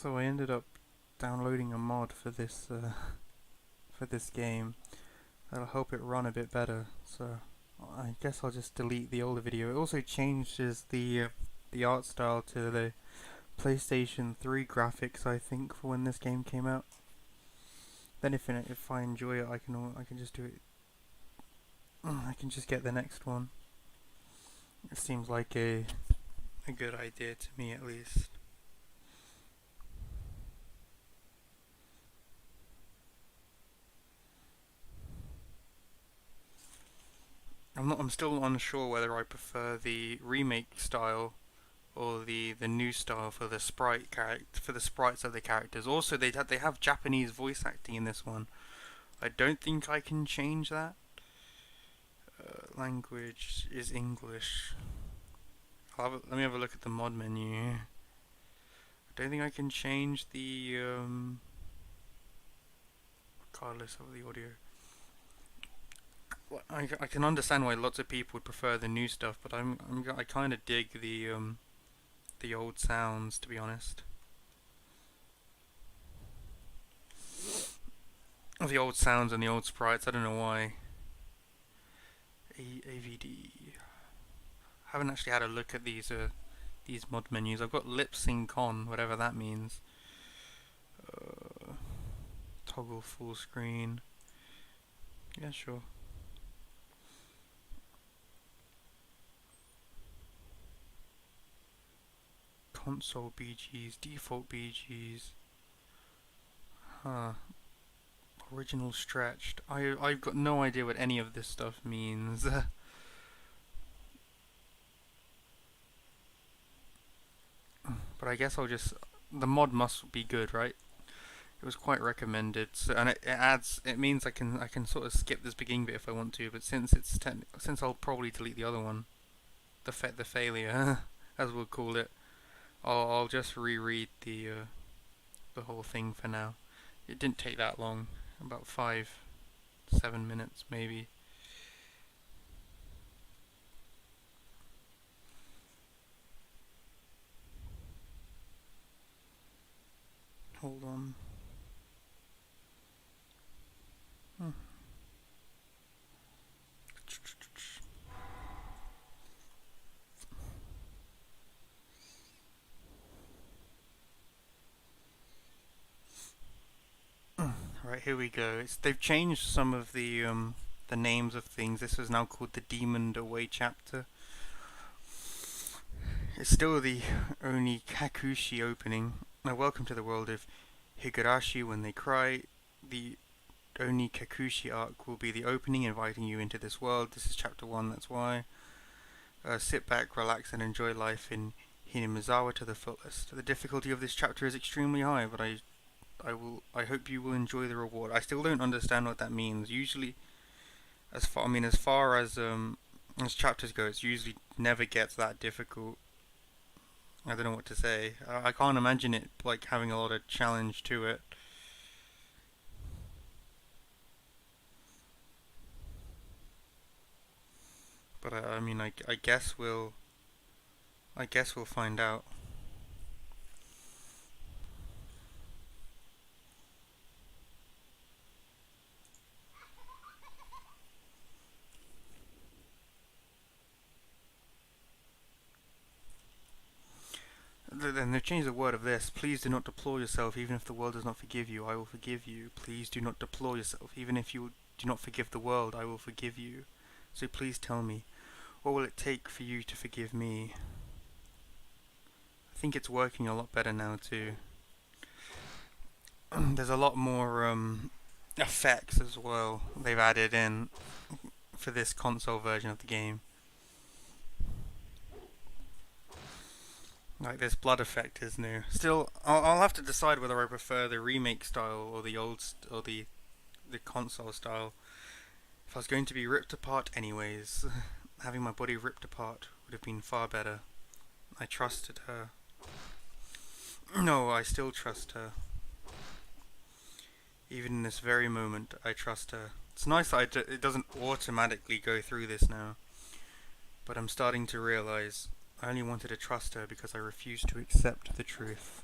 So I ended up downloading a mod for this game that'll help it run a bit better. So I guess I'll just delete the older video. It also changes the art style to the PlayStation 3 graphics, I think, for when this game came out. Then if I enjoy it, I can just do it. I can just get the next one. It seems like a good idea to me, at least. I'm still unsure whether I prefer the remake style or the new style for the for the sprites of the characters. Also, they have Japanese voice acting in this one. I don't think I can change that. Language is English. Let me have a look at the mod menu. I don't think I can change the regardless of the audio. I can understand why lots of people would prefer the new stuff, but I kind of dig the old sounds, to be honest. The old sounds and the old sprites. I don't know why. AVD. I haven't actually had a look at these mod menus. I've got lip sync on, whatever that means. Toggle full screen. Yeah, sure. Console BGs, default BGs. Huh. Original stretched. I've got no idea what any of this stuff means. But I guess the mod must be good, right? It was quite recommended, so, and it means I can sort of skip this beginning bit if I want to. But since I'll probably delete the other one, the failure, as we'll call it, I'll just reread the whole thing for now. It didn't take that long, about 7 minutes maybe. Hold on. Right, here we go. They've changed some of the names of things. This is now called the Demon Away chapter. It's still the Oni Kakushi opening. Now, welcome to the world of Higurashi. When they cry, the Oni Kakushi arc will be the opening, inviting you into this world. This is chapter 1, that's why. Sit back, relax, and enjoy life in Hinamizawa to the fullest. The difficulty of this chapter is extremely high, but I hope you will enjoy the reward. I still don't understand what that means. Usually, as far as chapters go, it usually never gets that difficult. I don't know what to say. I can't imagine it like having a lot of challenge to it. But I guess we'll find out. Then they've changed the word of this. Please do not deplore yourself, even if the world does not forgive you. I will forgive you. Please do not deplore yourself, even if you do not forgive the world. I will forgive you. So please tell me, what will it take for you to forgive me? I think it's working a lot better now too. There's a lot more effects as well they've added in for this console version of the game. Like this blood effect is new. Still, I'll have to decide whether I prefer the remake style or the console style. If I was going to be ripped apart anyways, having my body ripped apart would have been far better. I trusted her. No, I still trust her. Even in this very moment, I trust her. It's nice that it doesn't automatically go through this now. But I'm starting to realize I only wanted to trust her because I refused to accept the truth.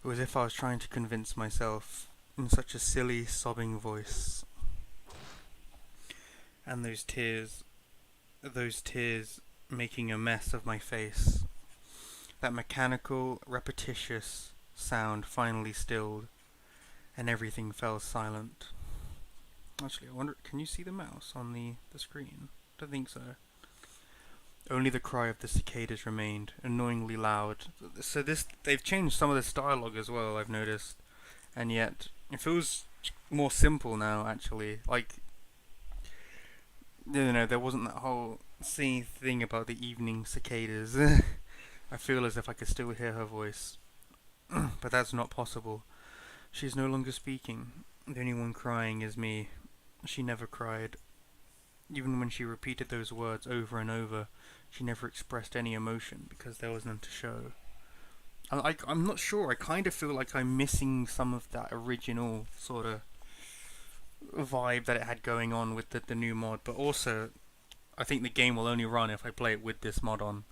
It was as if I was trying to convince myself in such a silly, sobbing voice. And those tears making a mess of my face. That mechanical, repetitious sound finally stilled, and everything fell silent. Actually, I wonder, can you see the mouse on the screen? I don't think so. Only the cry of the cicadas remained, annoyingly loud. So they've changed some of this dialogue as well, I've noticed. And yet, it feels more simple now, actually. Like, there wasn't that whole thing about the evening cicadas. I feel as if I could still hear her voice. But that's not possible. She is no longer speaking. The only one crying is me. She never cried. Even when she repeated those words over and over, she never expressed any emotion because there was none to show. I'm not sure. I kind of feel like I'm missing some of that original sort of vibe that it had going on with the new mod. But also, I think the game will only run if I play it with this mod on.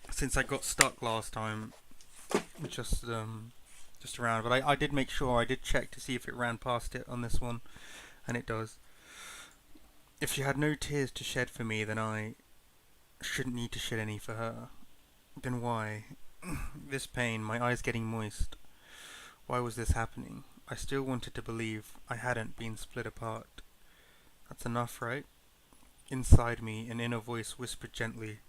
Since I got stuck last time, just around. But I did make sure, I did check to see if it ran past it on this one, and it does. If she had no tears to shed for me, then I shouldn't need to shed any for her. Then why? This pain, my eyes getting moist. Why was this happening? I still wanted to believe I hadn't been split apart. That's enough, right? Inside me, an inner voice whispered gently.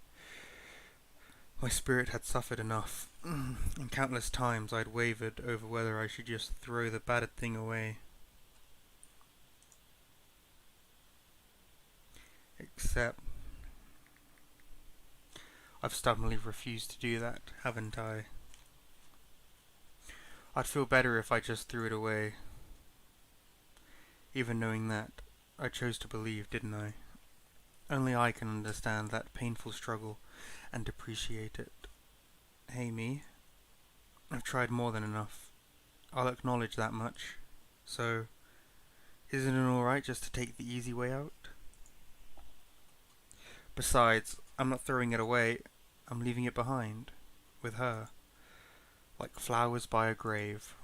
My spirit had suffered enough, and countless times I'd wavered over whether I should just throw the battered thing away. Except, I've stubbornly refused to do that, haven't I? I'd feel better if I just threw it away. Even knowing that, I chose to believe, didn't I? Only I can understand that painful struggle and appreciate it. Hey me, I've tried more than enough. I'll acknowledge that much. So, isn't it alright just to take the easy way out? Besides, I'm not throwing it away, I'm leaving it behind. With her. Like flowers by a grave.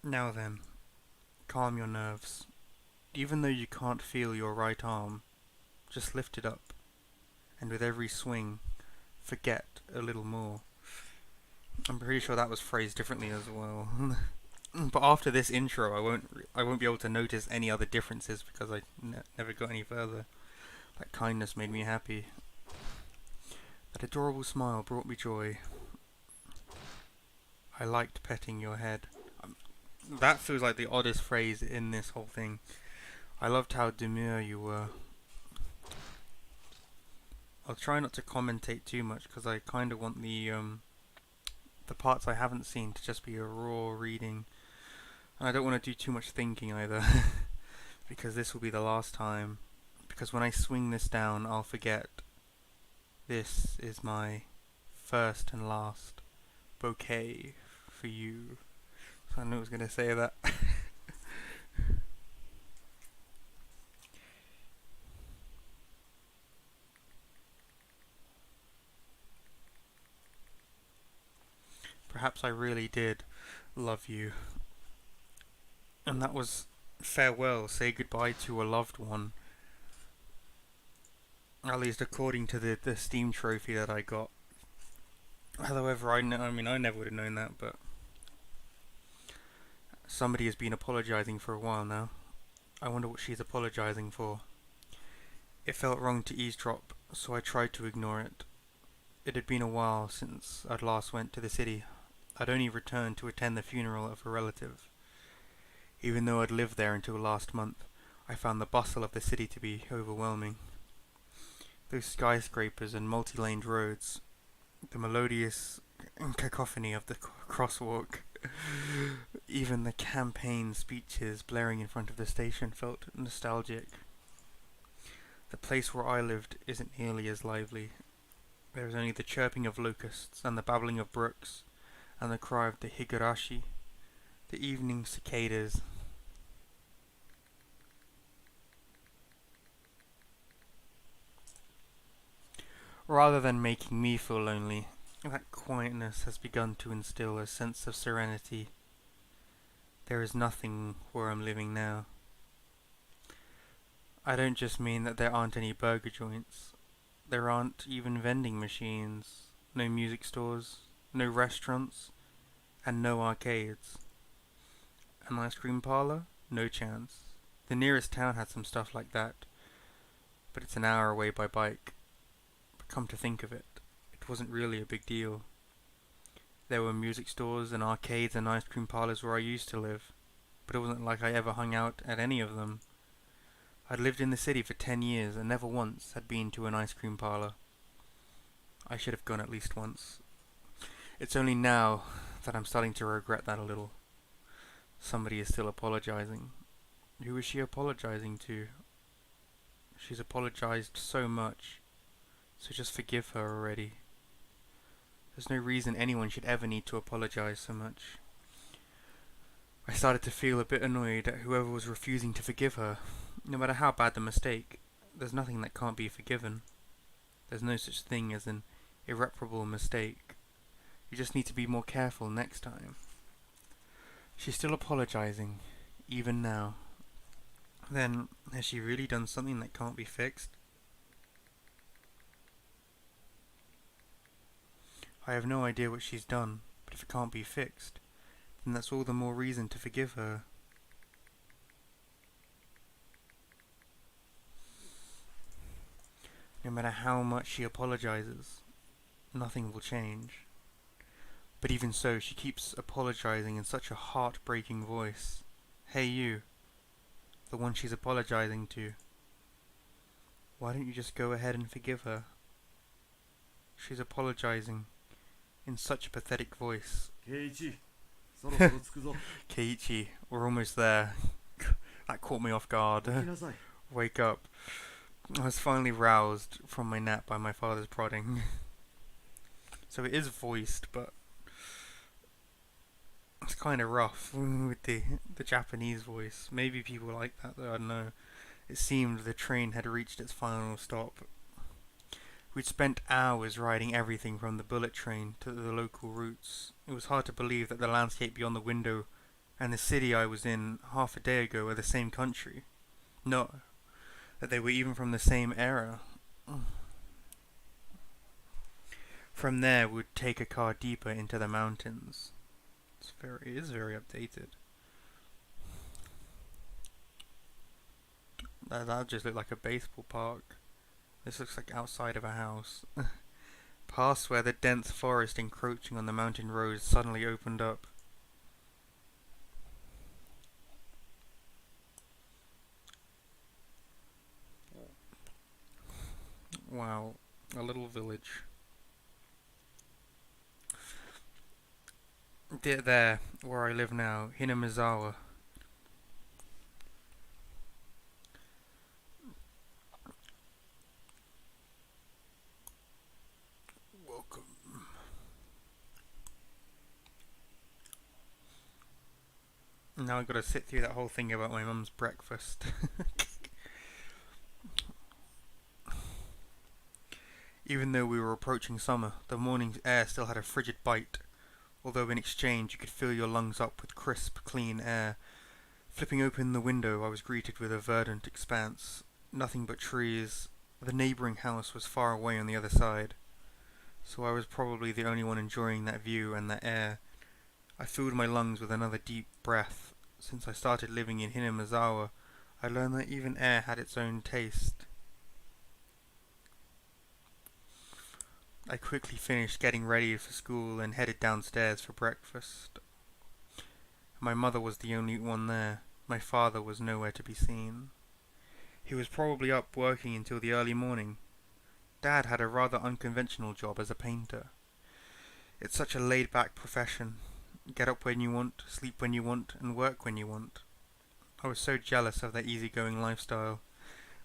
Now then, calm your nerves. Even though you can't feel your right arm, just lift it up. And with every swing, forget a little more. I'm pretty sure that was phrased differently as well. But after this intro, I won't be able to notice any other differences because I never got any further. That kindness made me happy. That adorable smile brought me joy. I liked petting your head. That feels like the oddest phrase in this whole thing. I loved how demure you were. I'll try not to commentate too much because I kind of want the parts I haven't seen to just be a raw reading. And I don't want to do too much thinking either. Because this will be the last time. Because when I swing this down, I'll forget. This is my first and last bouquet for you. So I knew I was going to say that. Perhaps I really did love you. And that was farewell, say goodbye to a loved one. At least according to the Steam trophy that I got. However, I never would have known that, but somebody has been apologising for a while now. I wonder what she's apologising for. It felt wrong to eavesdrop, so I tried to ignore it. It had been a while since I'd last went to the city. I'd only returned to attend the funeral of a relative. Even though I'd lived there until last month, I found the bustle of the city to be overwhelming. Those skyscrapers and multi-laned roads, the melodious cacophony of the crosswalk, even the campaign speeches blaring in front of the station felt nostalgic. The place where I lived isn't nearly as lively. There is only the chirping of locusts and the babbling of brooks and the cry of the Higurashi, the evening cicadas. Rather than making me feel lonely, That quietness has begun to instill a sense of serenity. There is nothing where I'm living now. I don't just mean that there aren't any burger joints. There aren't even vending machines, no music stores, no restaurants, and no arcades. An ice cream parlor? No chance. The nearest town had some stuff like that, but it's an hour away by bike. But come to think of it, it wasn't really a big deal. There were music stores and arcades and ice cream parlors where I used to live, but it wasn't like I ever hung out at any of them. I'd lived in the city for 10 years and never once had been to an ice cream parlor. I should have gone at least once. It's only now that I'm starting to regret that a little. Somebody is still apologizing. Who is she apologizing to? She's apologized so much, so just forgive her already. There's no reason anyone should ever need to apologize so much. I started to feel a bit annoyed at whoever was refusing to forgive her. No matter how bad the mistake, there's nothing that can't be forgiven. There's no such thing as an irreparable mistake. You just need to be more careful next time. She's still apologizing, even now. Then, has she really done something that can't be fixed? I have no idea what she's done, but if it can't be fixed, then that's all the more reason to forgive her. No matter how much she apologizes, nothing will change. But even so, she keeps apologizing in such a heartbreaking voice. Hey you, the one she's apologizing to. Why don't you just go ahead and forgive her? She's apologizing in such a pathetic voice. Keiichi, we're almost there. That caught me off guard. Wake up. I was finally roused from my nap by my father's prodding. So it is voiced, but it's kind of rough with the Japanese voice. Maybe people like that though, I don't know. It seemed the train had reached its final stop. We'd spent hours riding everything from the bullet train to the local routes. It was hard to believe that the landscape beyond the window and the city I was in half a day ago were the same country. No, that they were even from the same era. From there, we'd take a car deeper into the mountains. It is very updated. That just looked like a baseball park. This looks like outside of a house. Past where the dense forest encroaching on the mountain roads suddenly opened up. Wow, a little village. There, where I live now, Hinamizawa. Welcome. Now I've got to sit through that whole thing about my mum's breakfast. Even though we were approaching summer, the morning's air still had a frigid bite, although in exchange you could fill your lungs up with crisp, clean air. Flipping open the window, I was greeted with a verdant expanse. Nothing but trees. The neighbouring house was far away on the other side, so I was probably the only one enjoying that view and that air. I filled my lungs with another deep breath. Since I started living in Hinamizawa, I learned that even air had its own taste. I quickly finished getting ready for school and headed downstairs for breakfast. My mother was the only one there. My father was nowhere to be seen. He was probably up working until the early morning. Dad had a rather unconventional job as a painter. It's such a laid-back profession. Get up when you want, sleep when you want, and work when you want. I was so jealous of that easygoing lifestyle.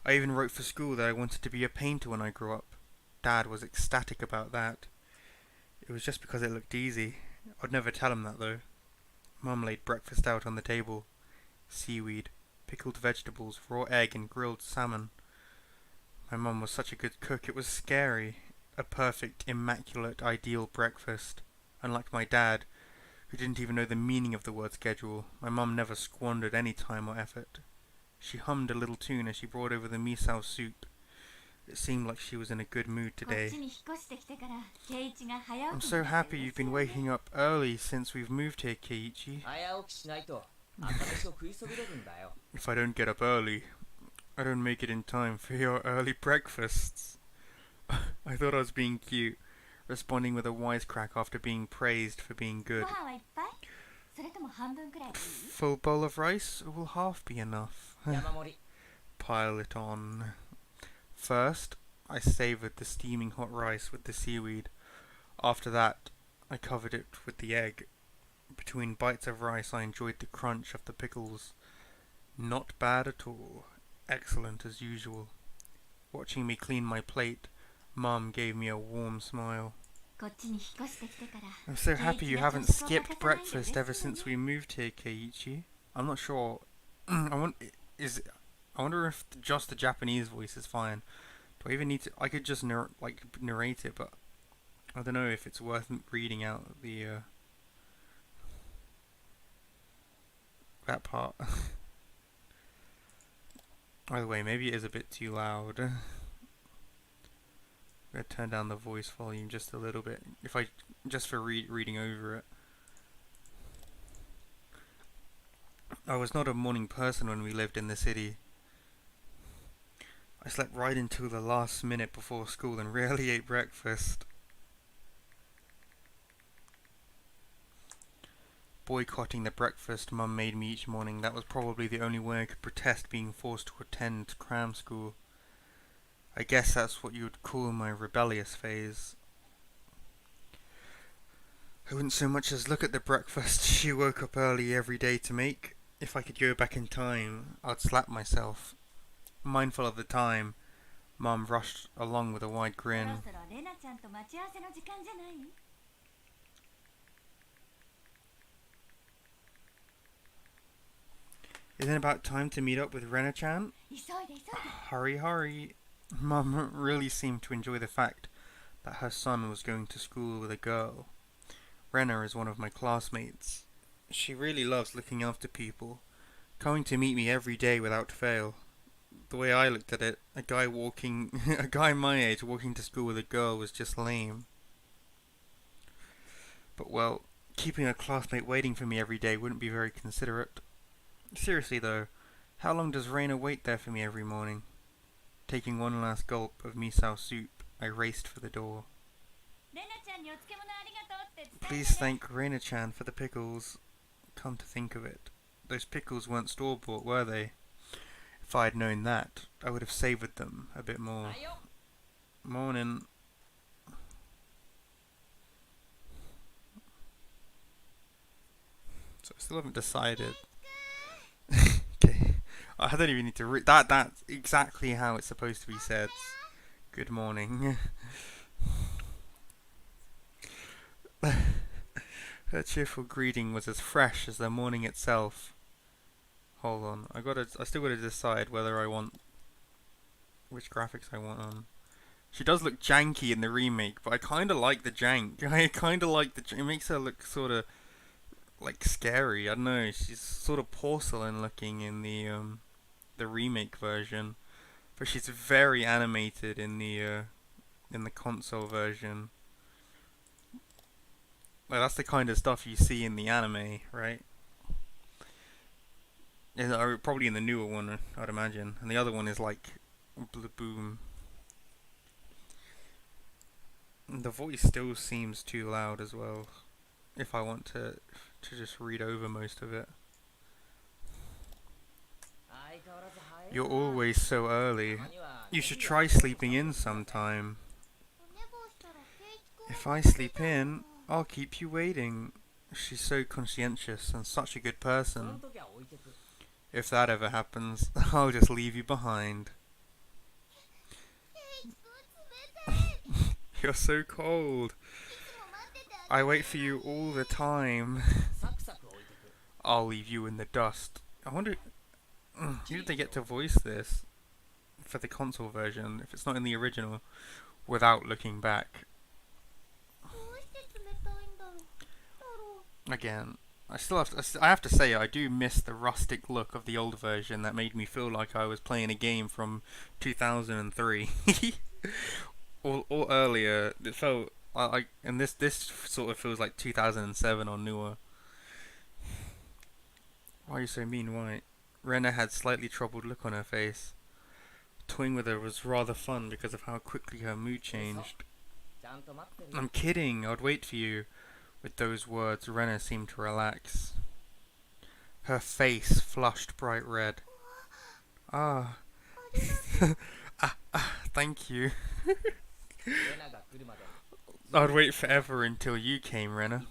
I even wrote for school that I wanted to be a painter when I grew up. Dad was ecstatic about that. It was just because it looked easy. I'd never tell him that though. Mum laid breakfast out on the table. Seaweed, pickled vegetables, raw egg and grilled salmon. My mum was such a good cook, it was scary. a perfect, immaculate, ideal breakfast. Unlike my dad, who didn't even know the meaning of the word schedule, my mum never squandered any time or effort. She hummed a little tune as she brought over the miso soup. It seemed like she was in a good mood today. I'm so happy you've been waking up early since we've moved here, Keiichi. If I don't get up early, I don't make it in time for your early breakfasts. I thought I was being cute, responding with a wisecrack after being praised for being good. Full bowl of rice, or will half be enough? Pile it on. First, I savoured the steaming hot rice with the seaweed. After that, I covered it with the egg. Between bites of rice, I enjoyed the crunch of the pickles. Not bad at all. Excellent as usual. Watching me clean my plate, Mum gave me a warm smile. I'm so happy you haven't skipped breakfast ever since we moved here, Keiichi. I'm not sure. I wonder if just the Japanese voice is fine. Do I even need to? I could just narrate it, but I don't know if it's worth reading out the that part. Either way, maybe it is a bit too loud. I'm gonna turn down the voice volume just a little bit, just for reading over it. I was not a morning person when we lived in the city. I slept right until the last minute before school and rarely ate breakfast. Boycotting the breakfast Mum made me each morning, that was probably the only way I could protest being forced to attend cram school. I guess that's what you would call my rebellious phase. I wouldn't so much as look at the breakfast she woke up early every day to make. If I could go back in time, I'd slap myself. Mindful of the time, Mum rushed along with a wide grin. Isn't it about time to meet up with Rena-chan? Hurry, hurry. Mum really seemed to enjoy the fact that her son was going to school with a girl. Rena is one of my classmates. She really loves looking after people, coming to meet me every day without fail. The way I looked at it, a guy my age walking to school with a girl was just lame. But well, keeping a classmate waiting for me every day wouldn't be very considerate. Seriously though, how long does Reina wait there for me every morning? Taking one last gulp of miso soup, I raced for the door. Please thank Reina-chan for the pickles. Come to think of it, those pickles weren't store-bought, were they? If I had known that, I would have savoured them a bit more. Morning. So I still haven't decided. Okay, I don't even need to read that. That's exactly how it's supposed to be said. Good morning. Her cheerful greeting was as fresh as the morning itself. Hold on, I still gotta decide whether I want which graphics I want on. She does look janky in the remake, but I kind of like the jank. I kind of like it makes her look sort of like scary. I don't know. She's sort of porcelain looking in the remake version, but she's very animated in the console version. Like, that's the kind of stuff you see in the anime, right? Probably in the newer one, I'd imagine. And the other one is like boom. The voice still seems too loud as well. If I want to just read over most of it. You're always so early. You should try sleeping in sometime. If I sleep in, I'll keep you waiting. She's so conscientious and such a good person. If that ever happens, I'll just leave you behind. You're so cold. I wait for you all the time. I'll leave you in the dust. I wonder, who did they get to voice this? for the console version, if it's not in the original, without looking back. Again, I have to say I do miss the rustic look of the old version that made me feel like I was playing a game from 2003 or earlier. It felt and this sort of feels like 2007 or newer. Why are you so mean, White? Rena had slightly troubled look on her face. Toying with her was rather fun because of how quickly her mood changed. I'm kidding, I'd wait for you. With those words, Rena seemed to relax. Her face flushed bright red. Ah. Thank you. I'd wait forever until you came, Rena.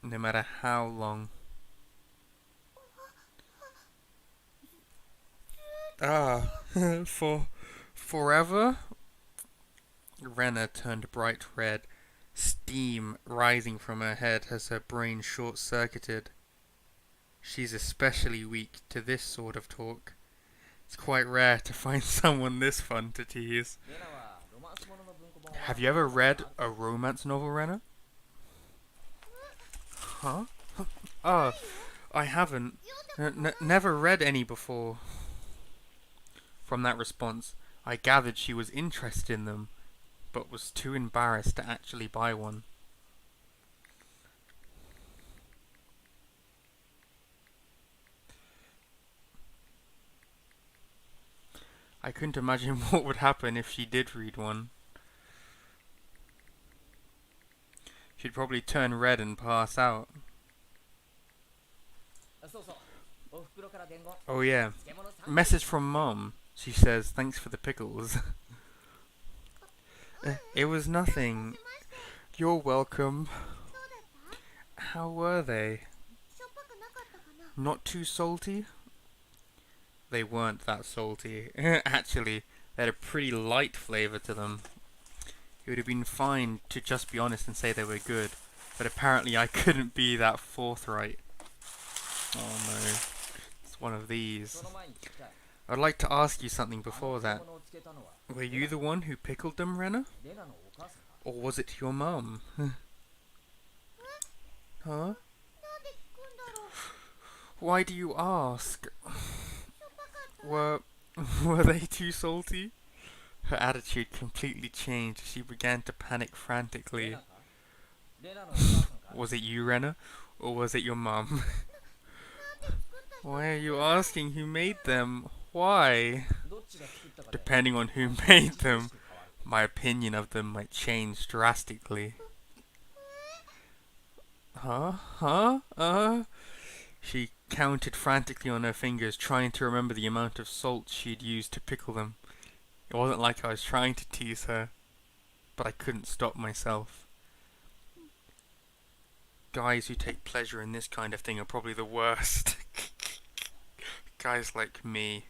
No matter how long. Ah, forever? Rena turned bright red, steam rising from her head as her brain short-circuited. She's especially weak to this sort of talk. It's quite rare to find someone this fun to tease. Have you ever read a romance novel, Rena? Huh? Oh, I haven't. Never read any before. From that response, I gathered she was interested in them, but was too embarrassed to actually buy one. I couldn't imagine what would happen if she did read one. She'd probably turn red and pass out. Oh yeah, message from Mom. She says, thanks for the pickles. It was nothing. You're welcome. How were they? Not too salty? They weren't that salty. Actually, they had a pretty light flavour to them. It would have been fine to just be honest and say they were good, but apparently I couldn't be that forthright. Oh no, it's one of these. I'd like to ask you something before that. Were you the one who pickled them, Rena? Or was it your mum? Huh? Why do you ask? Were they too salty? Her attitude completely changed as she began to panic frantically. Was it you, Rena? Or was it your mum? Why are you asking who made them? Why? Depending on who made them, my opinion of them might change drastically. Huh? She counted frantically on her fingers, trying to remember the amount of salt she'd used to pickle them. It wasn't like I was trying to tease her, but I couldn't stop myself. Guys who take pleasure in this kind of thing are probably the worst. Guys like me.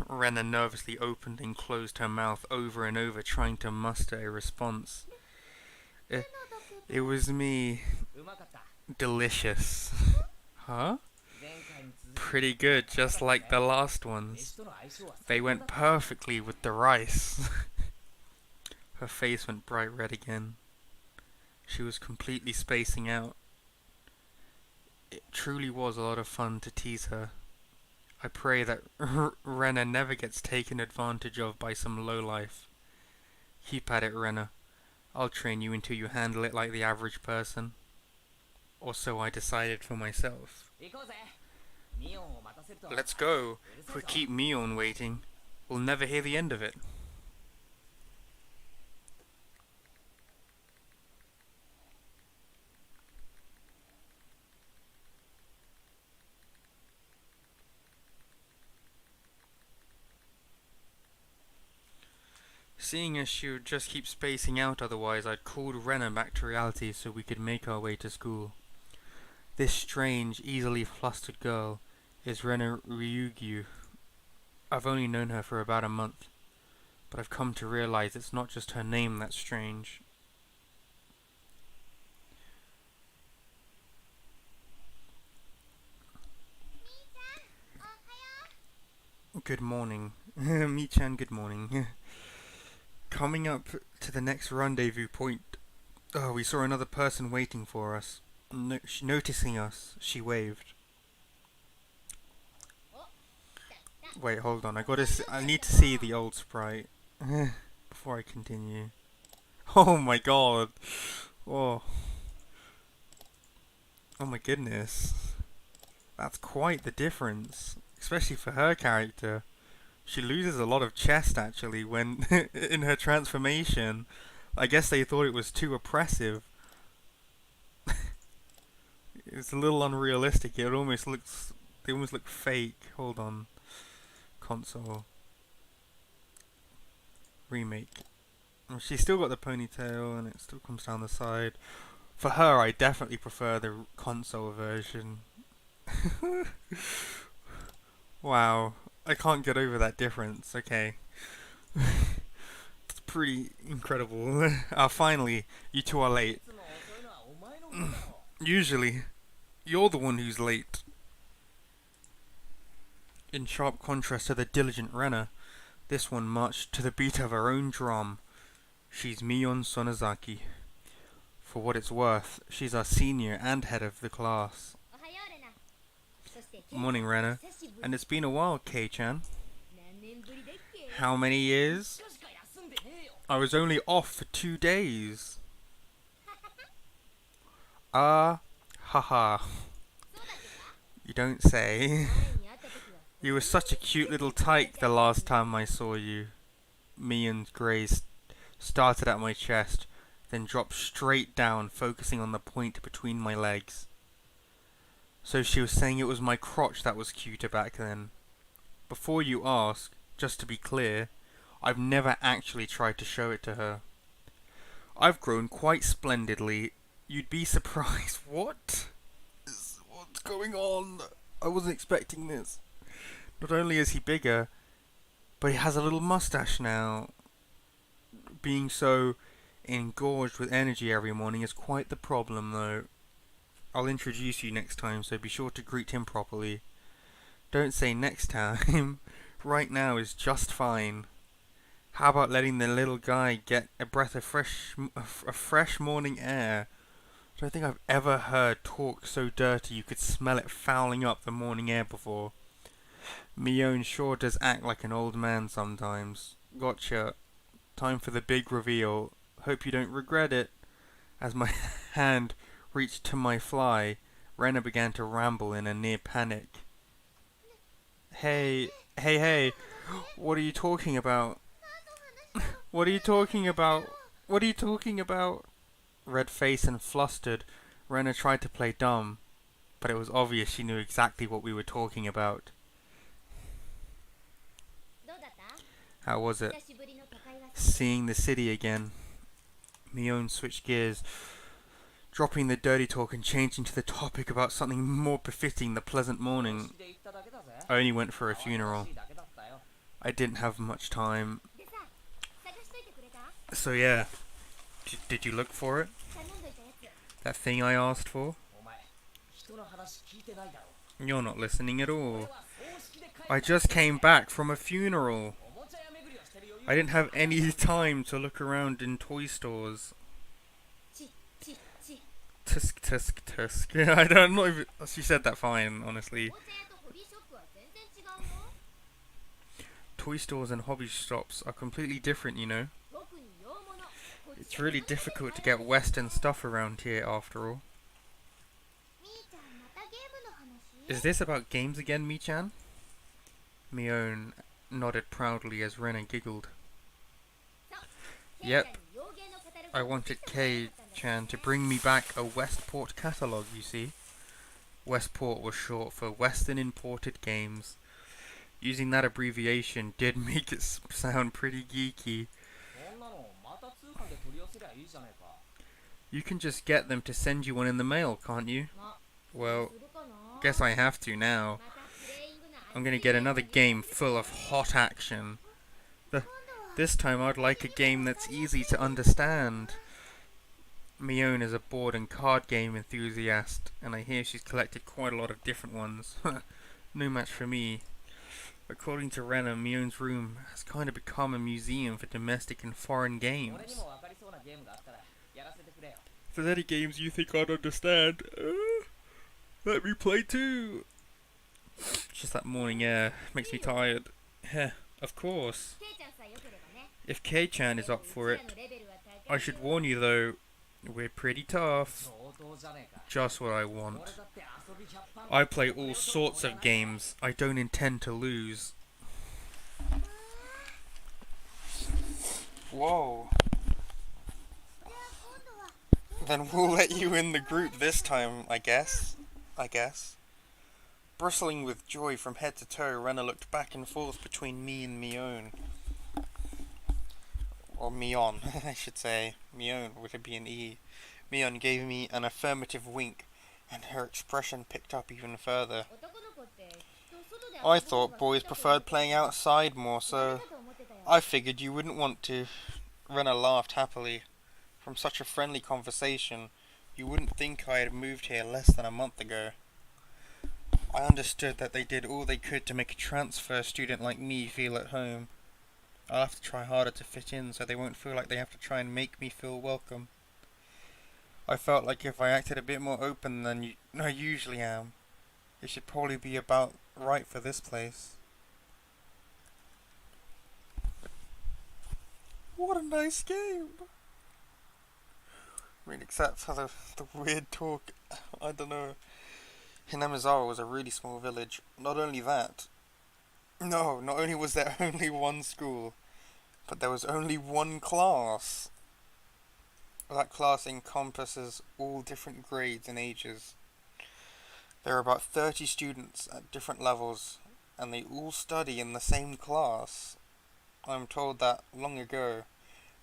Rena nervously opened and closed her mouth over and over, trying to muster a response. It was me. Delicious. Huh? Pretty good, just like the last ones. They went perfectly with the rice. Her face went bright red again. She was completely spacing out. It truly was a lot of fun to tease her. I pray that Rena never gets taken advantage of by some lowlife. Keep at it, Rena. I'll train you until you handle it like the average person. Or so I decided for myself. Let's go. If we keep Mion waiting, we'll never hear the end of it. Seeing as she would just keep spacing out otherwise, I'd called Rena back to reality so we could make our way to school. This strange, easily flustered girl is Rena Ryugyu. I've only known her for about a month, but I've come to realize it's not just her name that's strange. Good morning. Michan, good morning. Coming up to the next rendezvous point, oh, we saw another person waiting for us. Noticing us, she waved. Wait, hold on. I need to see the old sprite before I continue. Oh my god. Oh. Oh my goodness. That's quite the difference, especially for her character. She loses a lot of chest actually when in her transformation. I guess they thought it was too oppressive. It's a little unrealistic. They almost look fake. Hold on. Console. Remake. She's still got the ponytail and it still comes down the side. For her, I definitely prefer the console version. Wow. I can't get over that difference. Okay. It's pretty incredible. Finally, you two are late. Usually, you're the one who's late. In sharp contrast to the diligent Rena, this one marched to the beat of her own drum. She's Mion Sonozaki. For what it's worth, she's our senior and head of the class. Morning, Rena. And it's been a while, Kei-chan. How many years? I was only off for 2 days. Haha. You don't say. You were such a cute little tyke the last time I saw you. Mion's gaze started at my chest, then dropped straight down, focusing on the point between my legs. So she was saying it was my crotch that was cuter back then. Before you ask, just to be clear, I've never actually tried to show it to her. I've grown quite splendidly. You'd be surprised. What? What's going on? I wasn't expecting this. Not only is he bigger, but he has a little mustache now. Being so engorged with energy every morning is quite the problem, though. I'll introduce you next time, so be sure to greet him properly. Don't say next time. Right now is just fine. How about letting the little guy get a breath of fresh morning air? I don't think I've ever heard talk so dirty you could smell it fouling up the morning air before. Mion sure does act like an old man sometimes. Gotcha. Time for the big reveal. Hope you don't regret it. As my hand reached to my fly, Rena began to ramble in a near panic. Hey. What are you talking about? What are you talking about? What are you talking about? Red faced and flustered, Rena tried to play dumb, but it was obvious she knew exactly what we were talking about. How was it? Seeing the city again. Mion switched gears, dropping the dirty talk and changing to the topic about something more befitting the pleasant morning. I only went for a funeral. I didn't have much time. So yeah, did you look for it? That thing I asked for? You're not listening at all. I just came back from a funeral. I didn't have any time to look around in toy stores. Tusk. I don't know if she said that fine, honestly. Toy stores and hobby shops are completely different, you know. It's really difficult to get Western stuff around here, after all. Is this about games again, Michan? Mion nodded proudly as Rena giggled. Yep. I wanted Kei-chan to bring me back a Westport catalogue, you see. Westport was short for Western Imported Games. Using that abbreviation did make it sound pretty geeky. You can just get them to send you one in the mail, can't you? Well, guess I have to now. I'm gonna get another game full of hot action. This time I'd like a game that's easy to understand. Mion is a board and card game enthusiast, and I hear she's collected quite a lot of different ones. No match for me. According to Rena, Mion's room has kind of become a museum for domestic and foreign games. If there's any games you think I'd understand, let me play too. It's just that morning air makes me tired. Heh, of course. If K-chan is up for it, I should warn you though, we're pretty tough. Just what I want. I play all sorts of games. I don't intend to lose. Whoa. Then we'll let you in the group this time, I guess. Bristling with joy from head to toe, Rena looked back and forth between me and Mion. Or Mion, I should say. Mion would be an E. Mion gave me an affirmative wink, and her expression picked up even further. I thought boys preferred playing outside more, so I figured you wouldn't want to. Rena laughed happily. From such a friendly conversation, you wouldn't think I had moved here less than a month ago. I understood that they did all they could to make a transfer student like me feel at home. I'll have to try harder to fit in so they won't feel like they have to try and make me feel welcome. I felt like if I acted a bit more open than I usually am, it should probably be about right for this place. What a nice game! I mean, except for the weird talk, I don't know. Hinamizawa was a really small village. Not only that, not only was there only one school, but there was only one class. That class encompasses all different grades and ages. There are about 30 students at different levels, and they all study in the same class. I'm told that long ago,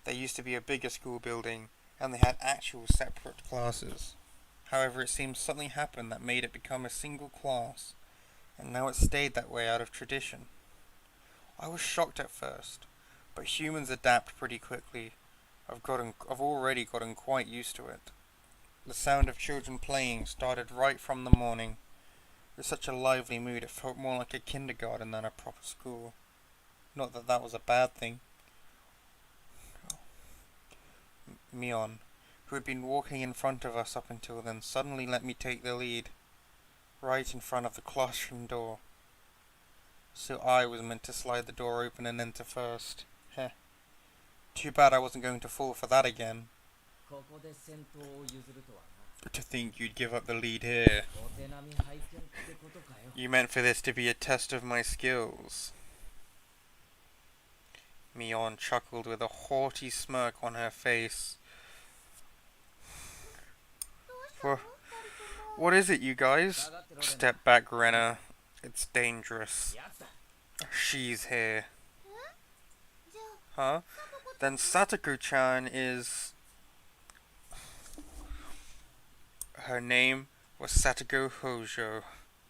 there used to be a bigger school building, and they had actual separate classes. However, it seems something happened that made it become a single class, and now it stayed that way out of tradition. I was shocked at first, but humans adapt pretty quickly. I've already gotten quite used to it. The sound of children playing started right from the morning. With such a lively mood, it felt more like a kindergarten than a proper school. Not that that was a bad thing. Mion, who had been walking in front of us up until then, suddenly let me take the lead, right in front of the classroom door. So I was meant to slide the door open and enter first. Heh. Too bad I wasn't going to fall for that again. To think you'd give up the lead here. You meant for this to be a test of my skills. Mion chuckled with a haughty smirk on her face. What is it, you guys? Step back, Rena. It's dangerous. She's here. Huh? Then Satoko-chan is... Her name was Satoko Hojo.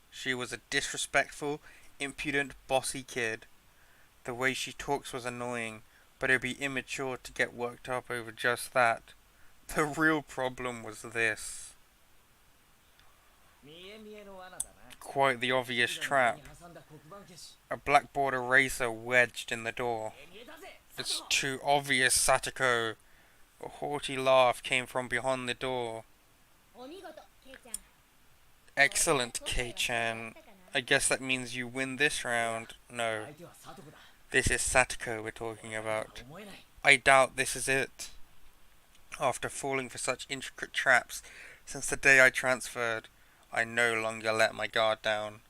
She was a disrespectful, impudent, bossy kid. The way she talks was annoying, but it'd be immature to get worked up over just that. The real problem was this. Quite the obvious trap. A blackboard eraser wedged in the door. It's too obvious, Satoko. A haughty laugh came from behind the door. Excellent, K-chan. I guess that means you win this round. No. This is Satoko we're talking about. I doubt this is it. After falling for such intricate traps since the day I transferred, I no longer let my guard down.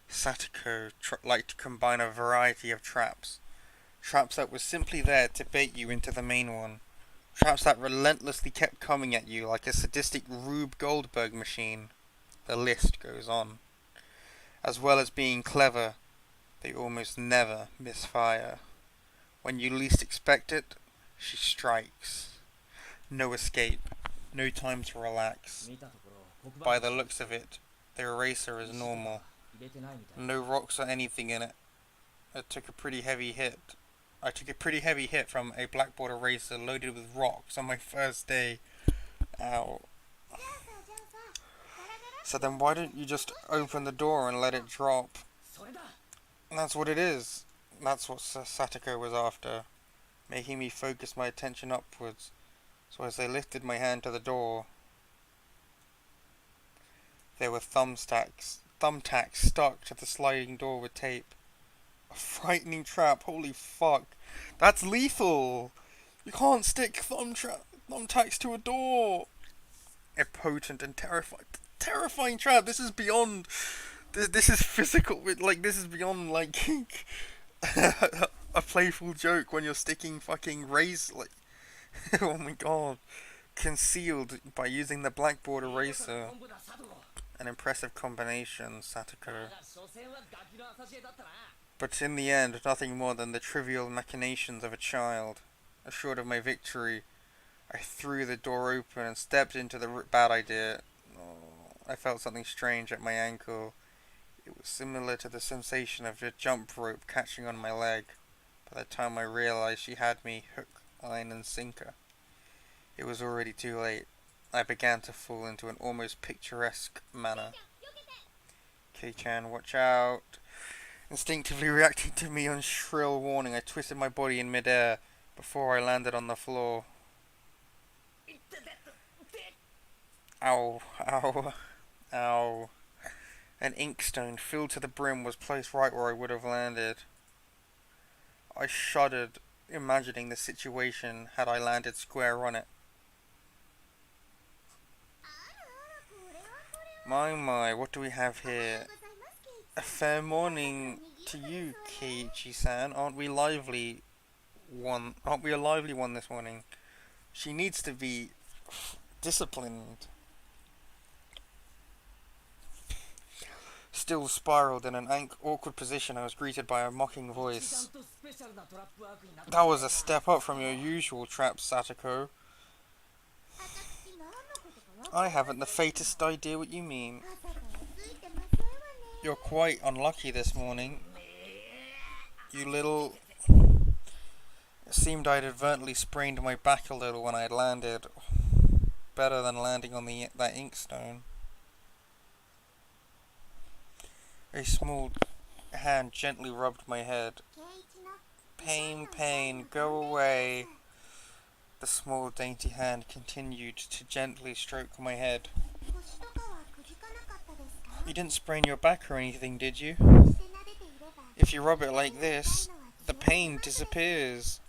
Satoko liked to combine a variety of traps. Traps that were simply there to bait you into the main one. Traps that relentlessly kept coming at you like a sadistic Rube Goldberg machine. The list goes on. As well as being clever, they almost never misfire. When you least expect it, she strikes. No escape, no time to relax. By the looks of it, the eraser is normal. No rocks or anything in it. I took a pretty heavy hit from a blackboard eraser loaded with rocks on my first day. Ow. So then why don't you just open the door and let it drop? And that's what it is. That's what Satoko was after, making me focus my attention upwards. So as I lifted my hand to the door, there were thumbtacks stuck to the sliding door with tape. A frightening trap, holy fuck. That's lethal! You can't stick thumbtacks to a door! A potent and terrifying trap. This is beyond. This is physical. Like, this is beyond, like, a playful joke when you're sticking fucking razor. Like, oh my god. Concealed by using the blackboard eraser. An impressive combination, Satoko. But in the end, nothing more than the trivial machinations of a child. Assured of my victory, I threw the door open and stepped into the bad idea. Oh, I felt something strange at my ankle. It was similar to the sensation of a jump rope catching on my leg. By the time I realized she had me hook, line and sinker, it was already too late. I began to fall into an almost picturesque manner. Kei-chan, watch out. Instinctively reacting to me on shrill warning, I twisted my body in midair before I landed on the floor. Ow, ow, ow. An inkstone filled to the brim was placed right where I would have landed. I shuddered, imagining the situation had I landed square on it. My, what do we have here? A fair morning to you, Keiichi-san. Aren't we a lively one this morning? She needs to be disciplined. Still spiraled in an awkward position, I was greeted by a mocking voice. That was a step up from your usual trap, Satoko. I haven't the faintest idea what you mean. You're quite unlucky this morning. You little... It seemed I'd advertently sprained my back a little when I had landed. Better than landing on that inkstone. A small hand gently rubbed my head. Pain, go away. The small dainty hand continued to gently stroke my head. You didn't sprain your back or anything, did you? If you rub it like this, the pain disappears.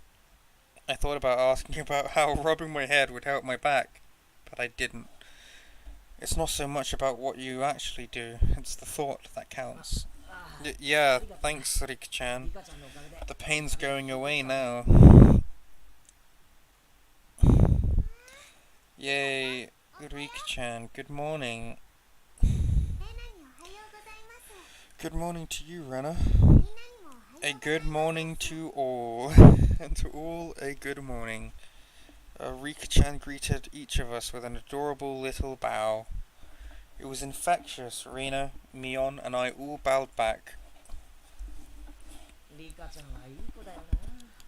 I thought about asking about how rubbing my head would help my back, but I didn't. It's not so much about what you actually do, it's the thought that counts. Yeah, thanks, Rika-chan. The pain's going away now. Yay, Rika-chan, good morning. Good morning to you, Rena. A good morning to all. And to all, a good morning. Rika-chan greeted each of us with an adorable little bow. It was infectious. Rena, Mion, and I all bowed back.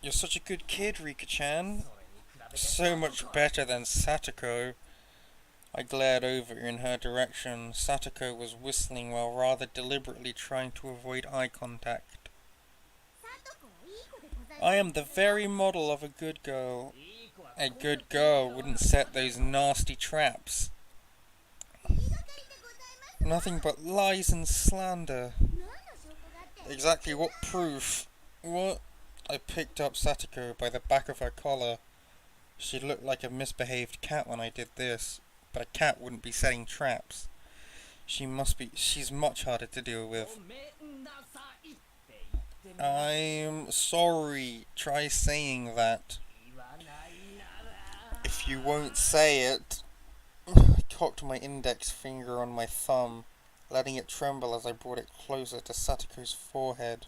You're such a good kid, Rika-chan. So much better than Satoko. I glared over in her direction. Satoko was whistling while rather deliberately trying to avoid eye contact. I am the very model of a good girl. A good girl wouldn't set those nasty traps. Nothing but lies and slander. Exactly what proof? What? I picked up Satoko by the back of her collar. She looked like a misbehaved cat when I did this, but a cat wouldn't be setting traps. She's much harder to deal with. I'm sorry. Try saying that. If you won't say it. I cocked my index finger on my thumb, letting it tremble as I brought it closer to Satoko's forehead.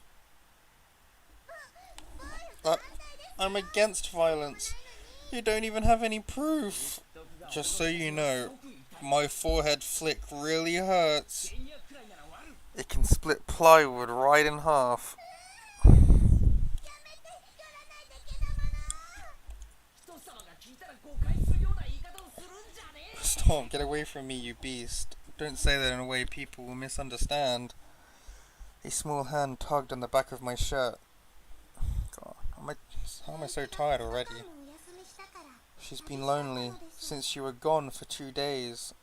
I'm against violence. You don't even have any proof. Just so you know, my forehead flick really hurts. It can split plywood right in half. Stop, get away from me, you beast. Don't say that in a way people will misunderstand. A small hand tugged on the back of my shirt. God, how am I so tired already? She's been lonely since you were gone for 2 days.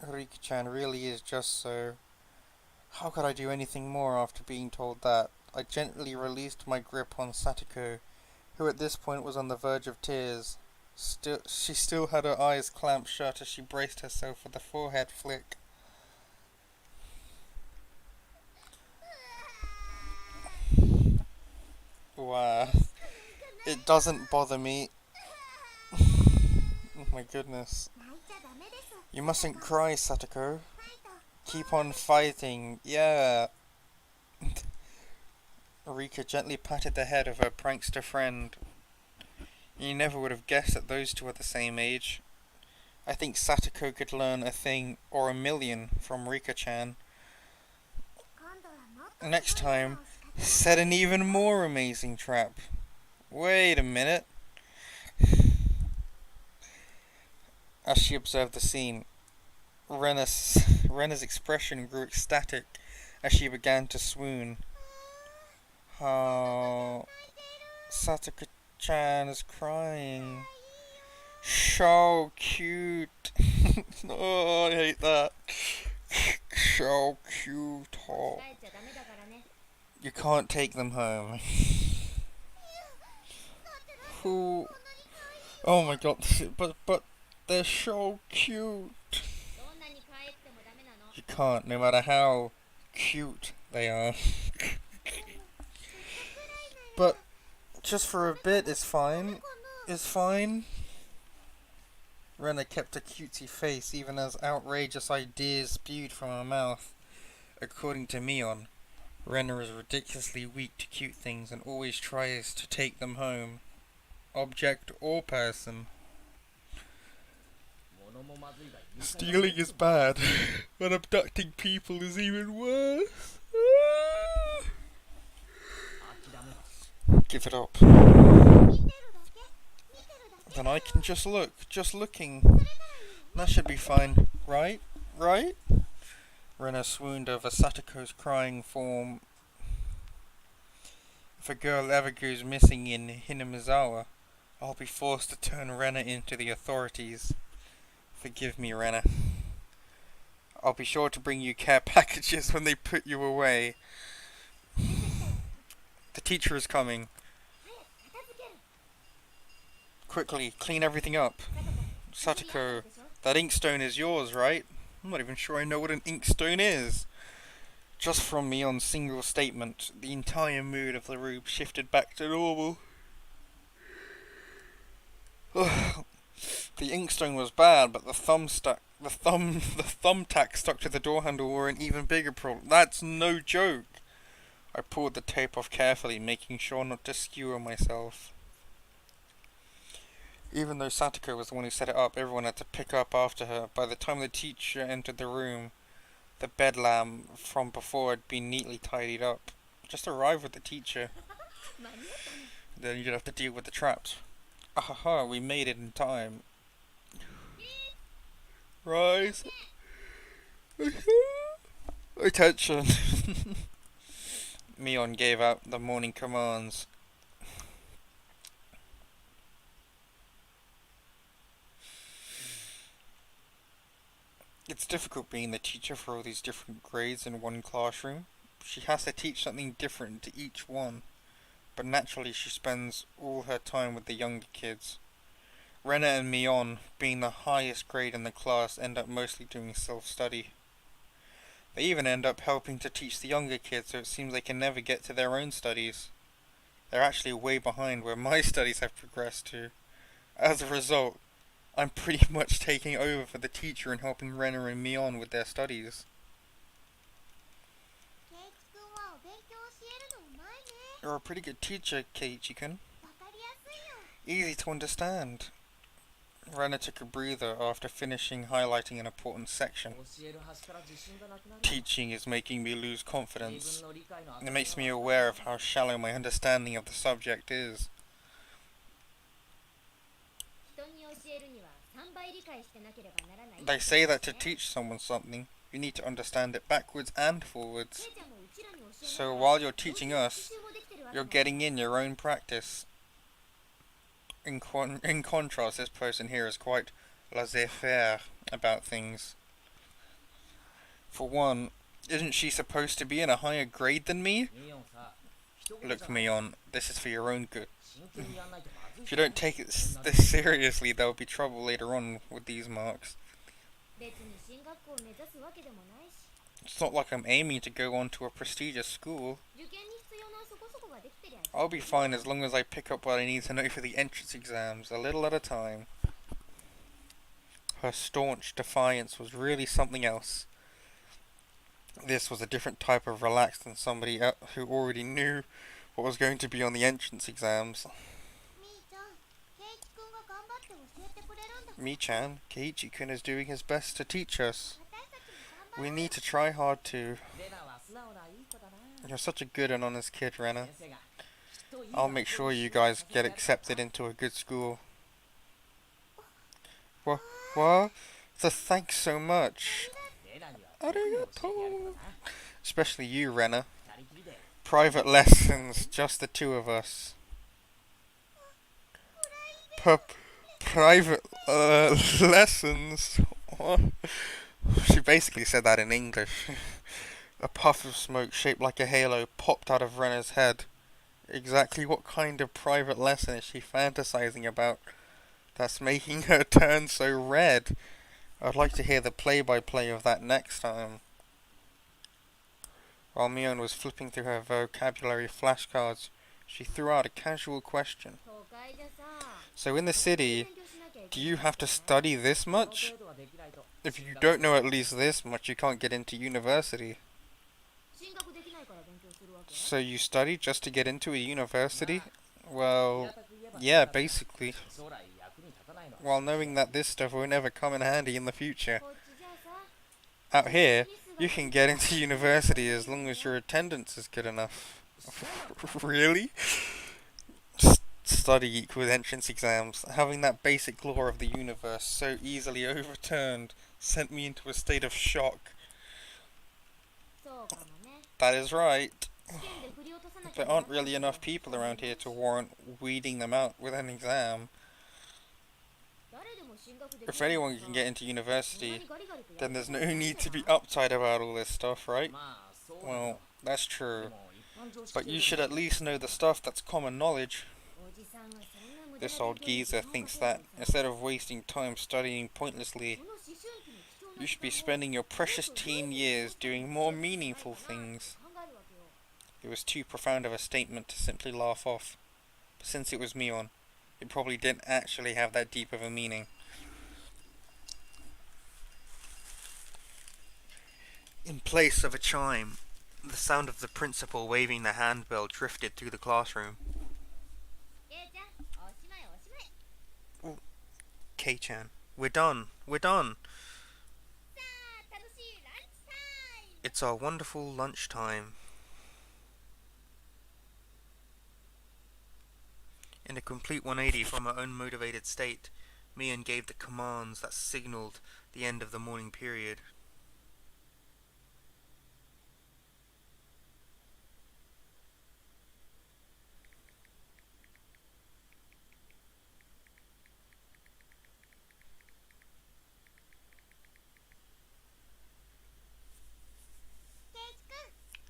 Rika-chan really is just so. How could I do anything more after being told that? I gently released my grip on Satoko, who at this point was on the verge of tears. She still had her eyes clamped shut as she braced herself for the forehead flick. Wow. It doesn't bother me. Oh my goodness. You mustn't cry, Satoko. Keep on fighting. Yeah. Rika gently patted the head of her prankster friend. You never would have guessed that those two are the same age. I think Satoko could learn a thing or a million from Rika-chan. Next time, set an even more amazing trap. Wait a minute. As she observed the scene, Rena's expression grew ecstatic as she began to swoon. Oh, Satoko-chan is crying. So cute. Oh, I hate that. So cute. Oh. You can't take them home. Who? Oh my god, but they're so cute. You can't, no matter how cute they are. But just for a bit is fine. Is fine. Rena kept a cutesy face even as outrageous ideas spewed from her mouth. According to Mion, Rena is ridiculously weak to cute things and always tries to take them home. Object or person. Stealing is bad, but abducting people is even worse. Give it up. Then I can just look. Just looking. That should be fine. Right? Right? Rena swooned over Satoko's crying form. If a girl ever goes missing in Hinamizawa, I'll be forced to turn Rena into the authorities. Forgive me, Rena. I'll be sure to bring you care packages when they put you away. The teacher is coming. Quickly, clean everything up. Satoko, that inkstone is yours, right? I'm not even sure I know what an inkstone is. Just from Mion's single statement, the entire mood of the room shifted back to normal. The inkstone was bad, but the thumbtack stuck to the door handle were an even bigger problem. That's no joke. I pulled the tape off carefully, making sure not to skewer myself. Even though Satoko was the one who set it up, everyone had to pick up after her. By the time the teacher entered the room, the bedlam from before had been neatly tidied up. Just arrive with the teacher. Then you'd have to deal with the traps. Ahaha, we made it in time. Rise. Attention. Mion gave out the morning commands. It's difficult being the teacher for all these different grades in one classroom. She has to teach something different to each one, but naturally she spends all her time with the younger kids. Rena and Mion, being the highest grade in the class, end up mostly doing self-study. They even end up helping to teach the younger kids, so it seems they can never get to their own studies. They're actually way behind where my studies have progressed to. As a result, I'm pretty much taking over for the teacher and helping Rena and Mion with their studies. You're a pretty good teacher, Keiichi-kun. Easy to understand. Rena took a breather after finishing highlighting an important section. Teaching is making me lose confidence. It makes me aware of how shallow my understanding of the subject is. They say that to teach someone something, you need to understand it backwards and forwards. So while you're teaching us, you're getting in your own practice. In contrast, this person here is quite laissez-faire about things. For one, isn't she supposed to be in a higher grade than me? Look, Mion, this is for your own good. If you don't take it this seriously, there'll be trouble later on with these marks. It's not like I'm aiming to go on to a prestigious school. I'll be fine as long as I pick up what I need to know for the entrance exams, a little at a time. Her staunch defiance was really something else. This was a different type of relax than somebody who already knew what was going to be on the entrance exams. Mi-chan, Keiichi-kun is doing his best to teach us. We need to try hard too. You're such a good and honest kid, Rena. I'll make sure you guys get accepted into a good school. What? Thanks so much. Arigato. Especially you, Rena. Private lessons, just the two of us. Private lessons? What? She basically said that in English. A puff of smoke shaped like a halo popped out of Rena's head. Exactly what kind of private lesson is she fantasizing about that's making her turn so red? I'd like to hear the play-by-play of that next time. While Mion was flipping through her vocabulary flashcards, she threw out a casual question. So in the city, do you have to study this much? If you don't know at least this much, you can't get into university. So you study just to get into a university? Well, yeah, basically. While knowing that this stuff will never come in handy in the future. Out here, you can get into university as long as your attendance is good enough. Really? Study equals entrance exams. Having that basic law of the universe so easily overturned sent me into a state of shock. That is right. There aren't really enough people around here to warrant weeding them out with an exam. If anyone can get into university, then there's no need to be uptight about all this stuff, right? Well, that's true. But you should at least know the stuff that's common knowledge. This old geezer thinks that, instead of wasting time studying pointlessly, you should be spending your precious teen years doing more meaningful things. It was too profound of a statement to simply laugh off. But since it was Mion, it probably didn't actually have that deep of a meaning. In place of a chime, the sound of the principal waving the handbell drifted through the classroom. Kei-chan, we're done. It's our wonderful lunchtime. In a complete 180 from her unmotivated state, Mion gave the commands that signaled the end of the morning period.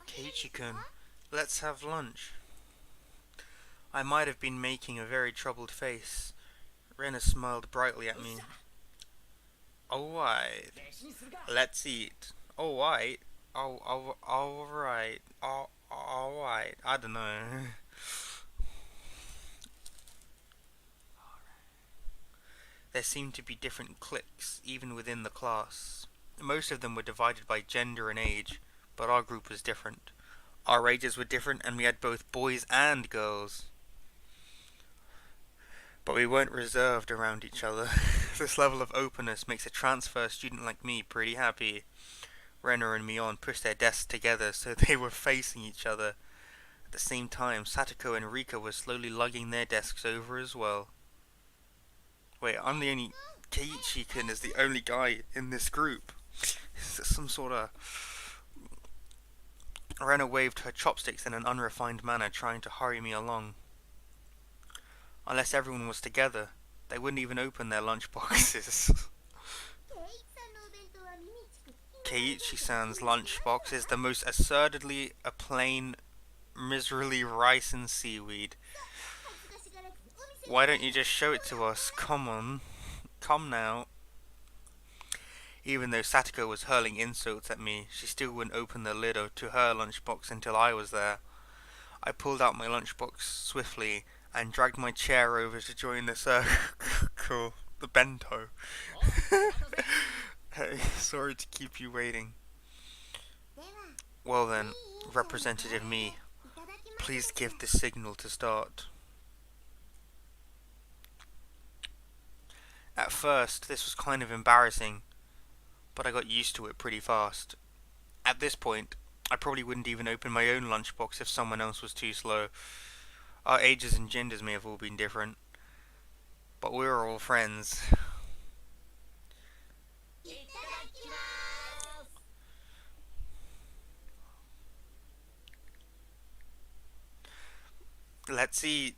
Keiichi-kun, let's have lunch. I might have been making a very troubled face. Rena smiled brightly at me. Alright, let's eat. Alright, alright, I don't know. There seemed to be different cliques, even within the class. Most of them were divided by gender and age, but our group was different. Our ages were different, and we had both boys and girls. But we weren't reserved around each other. This level of openness makes a transfer student like me pretty happy. Rena and Mion pushed their desks together so they were facing each other. At the same time, Satoko and Rika were slowly lugging their desks over as well. Wait, I'm the only... Keiichi-kun is the only guy in this group. Is this some sort of... Rena waved her chopsticks in an unrefined manner, trying to hurry me along. Unless everyone was together, they wouldn't even open their lunch boxes. Keiichi-san's lunchbox is the most assertedly a plain, miserly rice and seaweed. Why don't you just show it to us? Come on. Come now. Even though Satoko was hurling insults at me, she still wouldn't open the lid to her lunchbox until I was there. I pulled out my lunchbox swiftly and dragged my chair over to join the circle. The bento. Hey, sorry to keep you waiting. Well then, Representative Me, please give the signal to start. At first, this was kind of embarrassing, but I got used to it pretty fast. At this point, I probably wouldn't even open my own lunchbox if someone else was too slow. Our ages and genders may have all been different, but we were all friends. Let's eat.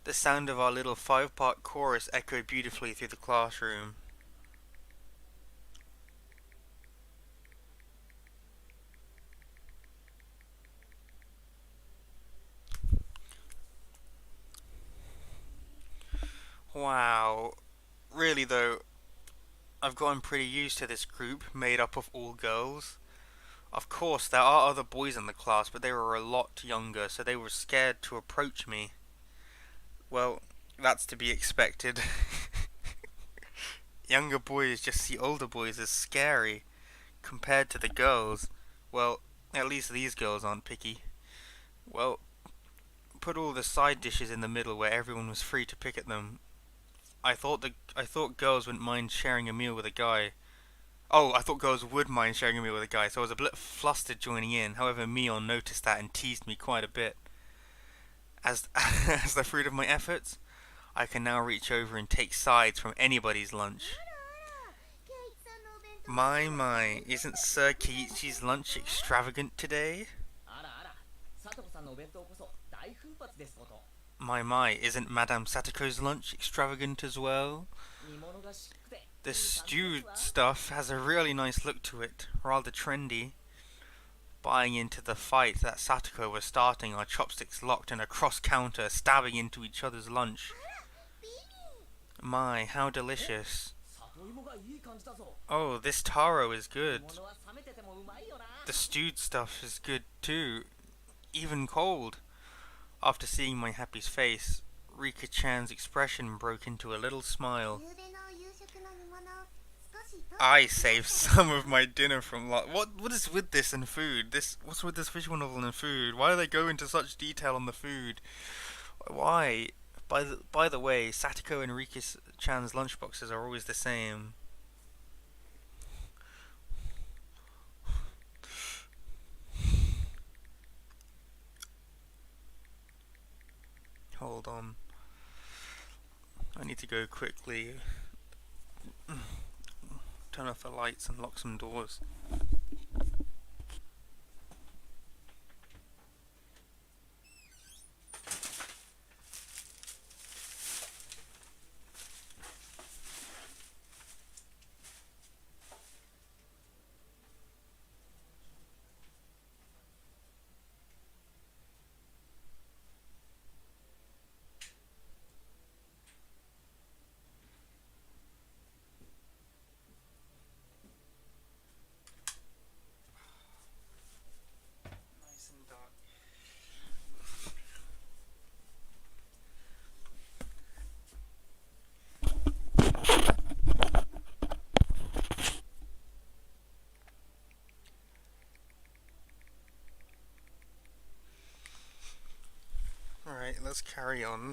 The sound of our little 5-part chorus echoed beautifully through the classroom. Wow. Really though, I've gotten pretty used to this group made up of all girls. Of course, there are other boys in the class, but they were a lot younger, so they were scared to approach me. Well, that's to be expected. Younger boys just see older boys as scary compared to the girls. Well, at least these girls aren't picky. Well, put all the side dishes in the middle where everyone was free to pick at them. I thought girls wouldn't mind sharing a meal with a guy. Oh, I thought girls would mind sharing a meal with a guy, so I was a bit flustered joining in. However, Mion noticed that and teased me quite a bit. As as the fruit of my efforts, I can now reach over and take sides from anybody's lunch. My, isn't Sir Keiichi's lunch extravagant today? My, isn't Madame Satoko's lunch extravagant as well? The stewed stuff has a really nice look to it, rather trendy. Buying into the fight that Satoko was starting, our chopsticks locked in a cross counter, stabbing into each other's lunch. My, how delicious. Oh, this taro is good. The stewed stuff is good too, even cold. After seeing my happy face, Rika-chan's expression broke into a little smile. I saved some of my dinner from What is with this and food? What's with this visual novel and food? Why do they go into such detail on the food? Why? By the way, Satoko and Rika-chan's lunchboxes are always the same. Hold on. I need to go quickly. Turn off the lights and lock some doors. Alright, let's carry on.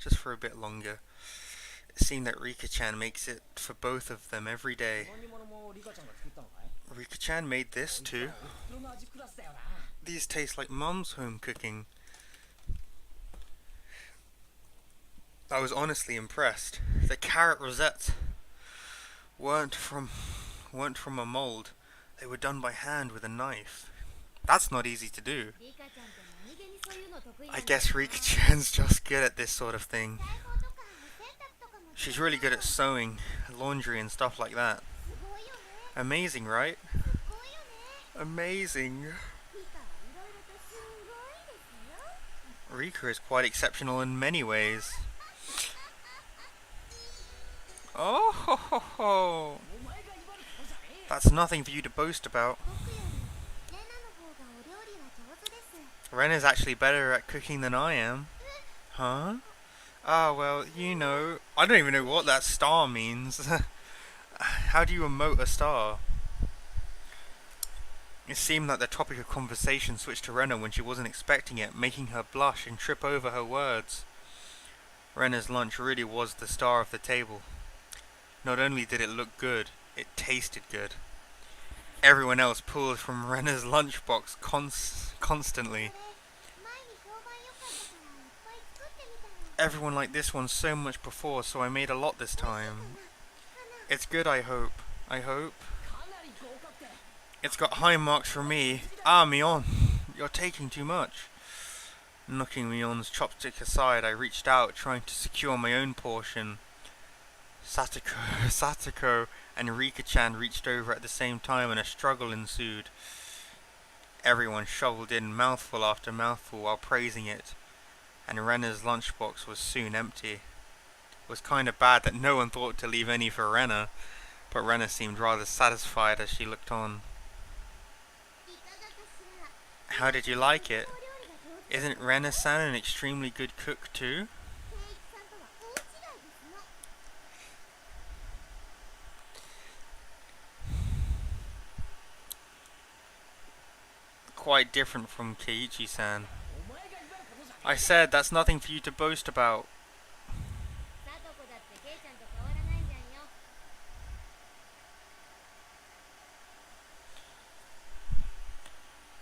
Just for a bit longer. It seemed that Rika-chan makes it for both of them every day. Rika-chan made this too. These taste like Mum's home cooking. I was honestly impressed. The carrot rosettes weren't from a mold. They were done by hand with a knife. That's not easy to do. I guess Rika-chan's just good at this sort of thing. She's really good at sewing, laundry and stuff like that. Amazing, right? Amazing. Rika is quite exceptional in many ways. Oh ho ho ho! That's nothing for you to boast about. Ren is actually better at cooking than I am. Huh? Ah, well, you know, I don't even know what that star means. How do you emote a star? It seemed like the topic of conversation switched to Rena when she wasn't expecting it, making her blush and trip over her words. Rena's lunch really was the star of the table. Not only did it look good, it tasted good. Everyone else pulled from Rena's lunchbox constantly. Everyone liked this one so much before, so I made a lot this time. It's good, I hope. I hope. It's got high marks for me. Ah, Mion, you're taking too much. Knocking Mion's chopstick aside, I reached out, trying to secure my own portion. Satoko and Rika-chan reached over at the same time and a struggle ensued. Everyone shoveled in mouthful after mouthful while praising it, and Rena's lunchbox was soon empty. It was kinda bad that no one thought to leave any for Rena, but Rena seemed rather satisfied as she looked on. How did you like it? Isn't Rena-san an extremely good cook too? Quite different from Keiichi-san. I said that's nothing for you to boast about.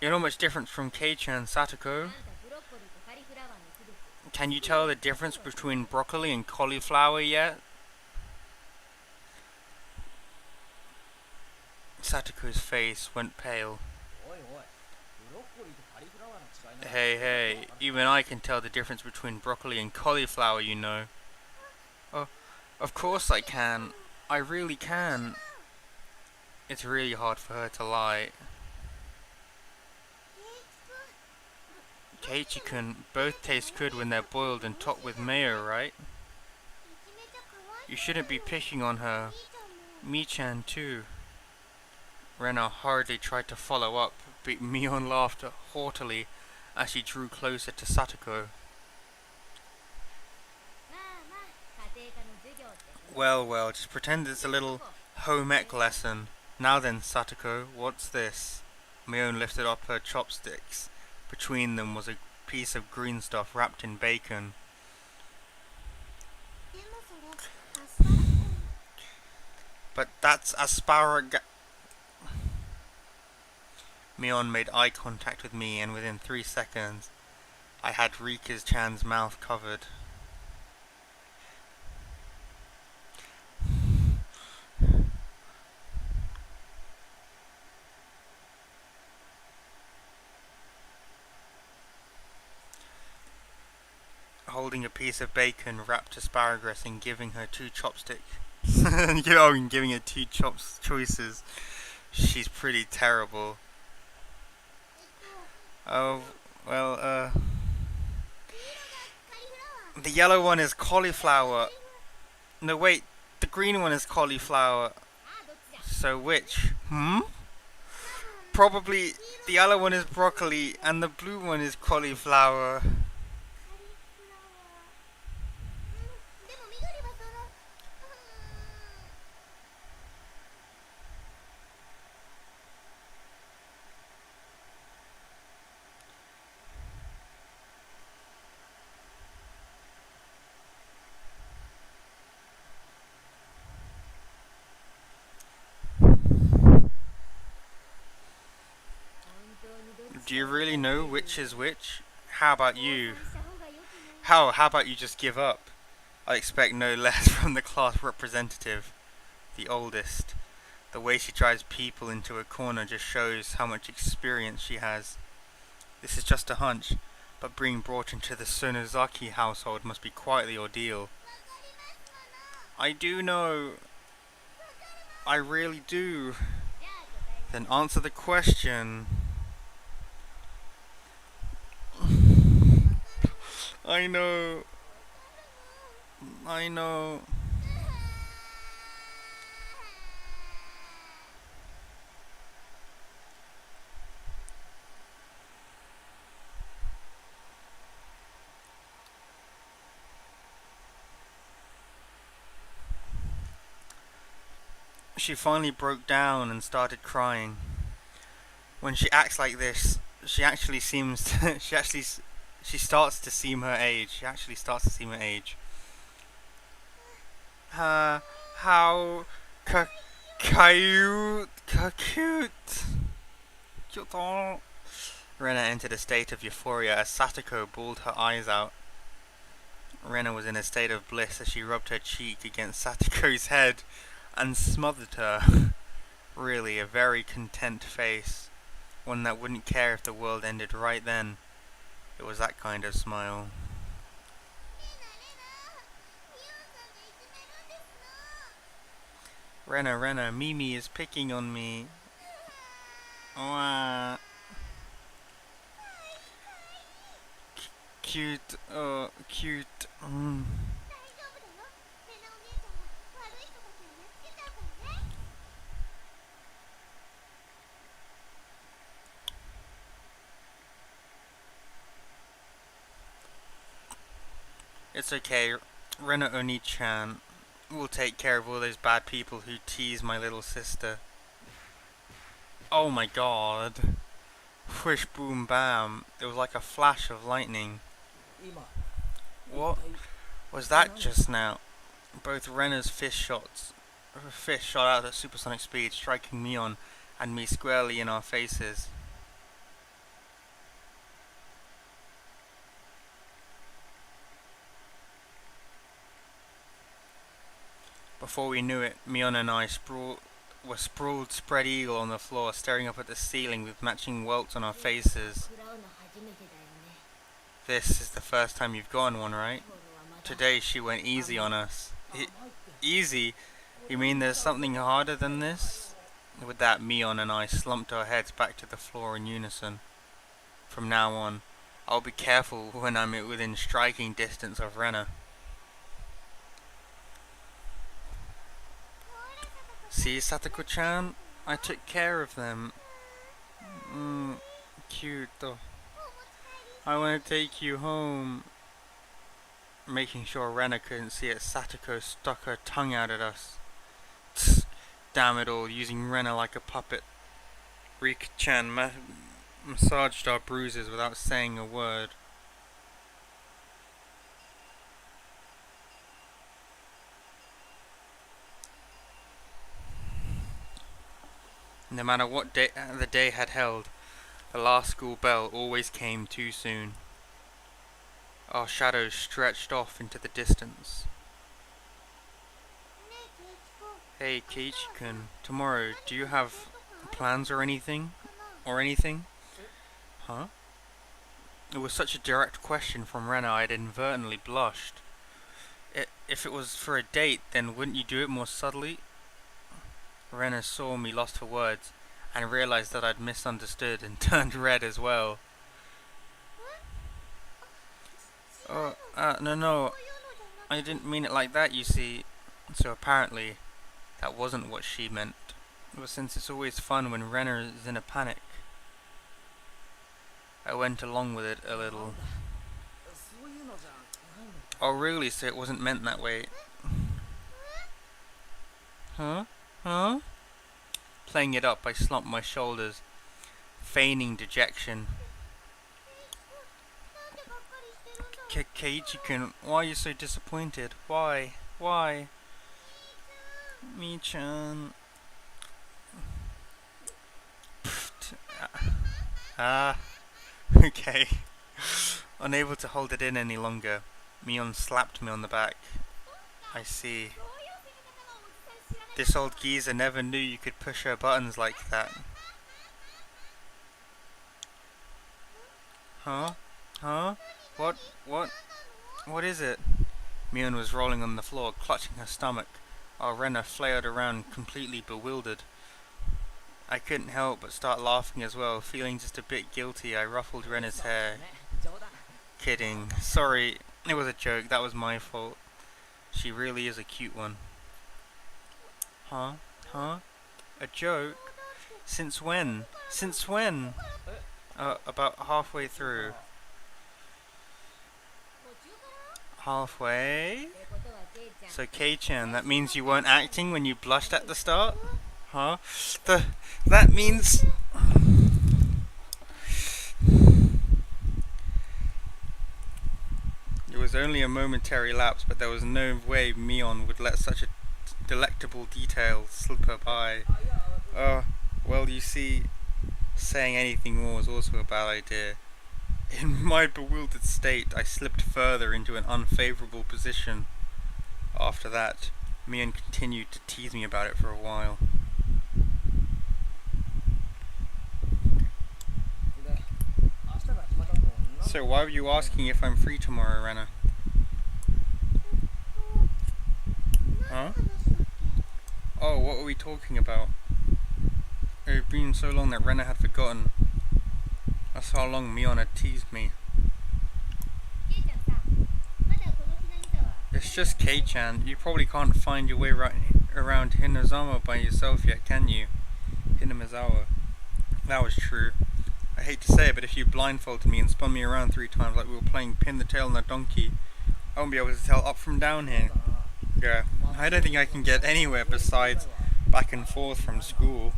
You're not much different from Kei-chan, Satoko. Can you tell the difference between broccoli and cauliflower yet? Satoko's face went pale. Hey, even I can tell the difference between broccoli and cauliflower, you know. Oh, of course I can. I really can. It's really hard for her to lie. Keiichi-kun, both taste good when they're boiled and topped with mayo, right? You shouldn't be picking on her. Mi-chan too. Rena hardly tried to follow up, but Mion laughed haughtily as she drew closer to Satoko. Well, just pretend it's a little home ec lesson. Now then, Satoko, what's this? Mion lifted up her chopsticks. Between them was a piece of green stuff wrapped in bacon. But that's asparagus. Mion made eye contact with me, and within 3 seconds, I had Rika-chan's mouth covered. Holding a piece of bacon, wrapped asparagus, and giving her 2 chopsticks. Giving her 2 choices. She's pretty terrible. Oh, well, the yellow one is cauliflower. No, wait, the green one is cauliflower. So which? Probably the yellow one is broccoli and the blue one is cauliflower. Do you really know which is which? How about you? How about you just give up? I expect no less from the class representative, the oldest. The way she drives people into a corner just shows how much experience she has. This is just a hunch, but being brought into the Sonozaki household must be quite the ordeal. I do know. I really do. Then answer the question. I know. I know. She finally broke down and started crying. When she acts like this, she actually seems to, she starts to seem her age. She actually starts to seem her age. How cute. Rena entered a state of euphoria as Satoko bawled her eyes out. Rena was in a state of bliss as she rubbed her cheek against Satoko's head and smothered her. Really, a very content face. One that wouldn't care if the world ended right then. It was that kind of smile. Rena, Mimi is picking on me. Wah. Cute, oh, cute. It's okay, Rena Oni-chan will take care of all those bad people who tease my little sister. Oh my god. Whish boom bam. It was like a flash of lightning. What was that just now? Both Rena's fish shot out at supersonic speed, striking Mion and me squarely in our faces. Before we knew it, Mion and I were sprawled spread eagle on the floor, staring up at the ceiling with matching welts on our faces. This is the first time you've gone one, right? Today she went easy on us. Easy? You mean there's something harder than this? With that, Mion and I slumped our heads back to the floor in unison. From now on, I'll be careful when I'm within striking distance of Rena. See, Satoko-chan? I took care of them. Cute. I want to take you home. Making sure Rena couldn't see it, Satoko stuck her tongue out at us. Tss, damn it all, using Rena like a puppet. Rika-chan massaged our bruises without saying a word. No matter what the day had held, the last school bell always came too soon. Our shadows stretched off into the distance. Hey, Keiichi-kun, tomorrow, do you have plans or anything? Huh? It was such a direct question from Rena I had inadvertently blushed. If it was for a date, then wouldn't you do it more subtly? Rena saw me lost for words and realized that I'd misunderstood and turned red as well. No, I didn't mean it like that, you see. So apparently, that wasn't what she meant. But since it's always fun when Rena is in a panic, I went along with it a little. Oh really, so it wasn't meant that way. Huh? Playing it up, I slumped my shoulders, feigning dejection. Keiichi-kun, why are you so disappointed? Why? Mi-chan. Okay. Unable to hold it in any longer, Mion slapped me on the back. I see. This old geezer never knew you could push her buttons like that. Huh? Huh? What? What? What is it? Mion was rolling on the floor, clutching her stomach, while Rena flailed around completely bewildered. I couldn't help but start laughing as well, feeling just a bit guilty. I ruffled Rena's hair. Kidding. Sorry, it was a joke, that was my fault. She really is a cute one. Huh? Huh? A joke? Since when? Since when? About halfway through. Halfway? So Kei-chan, that means you weren't acting when you blushed at the start? Huh? That means... It was only a momentary lapse, but there was no way Mion would let such a delectable detail slip her by. Well, you see, saying anything more was also a bad idea. In my bewildered state, I slipped further into an unfavourable position. After that, Mion continued to tease me about it for a while. So why were you asking if I'm free tomorrow, Rena? Huh? Oh, what were we talking about? It had been so long that Rena had forgotten. That's how long Mion had teased me. It's just Kei-chan. You probably can't find your way around Hinamizawa by yourself yet, can you? Hinamizawa. That was true. I hate to say it, but if you blindfolded me and spun me around 3 times like we were playing pin the tail on a donkey, I won't be able to tell up from down here. Yeah, I don't think I can get anywhere besides back and forth from school.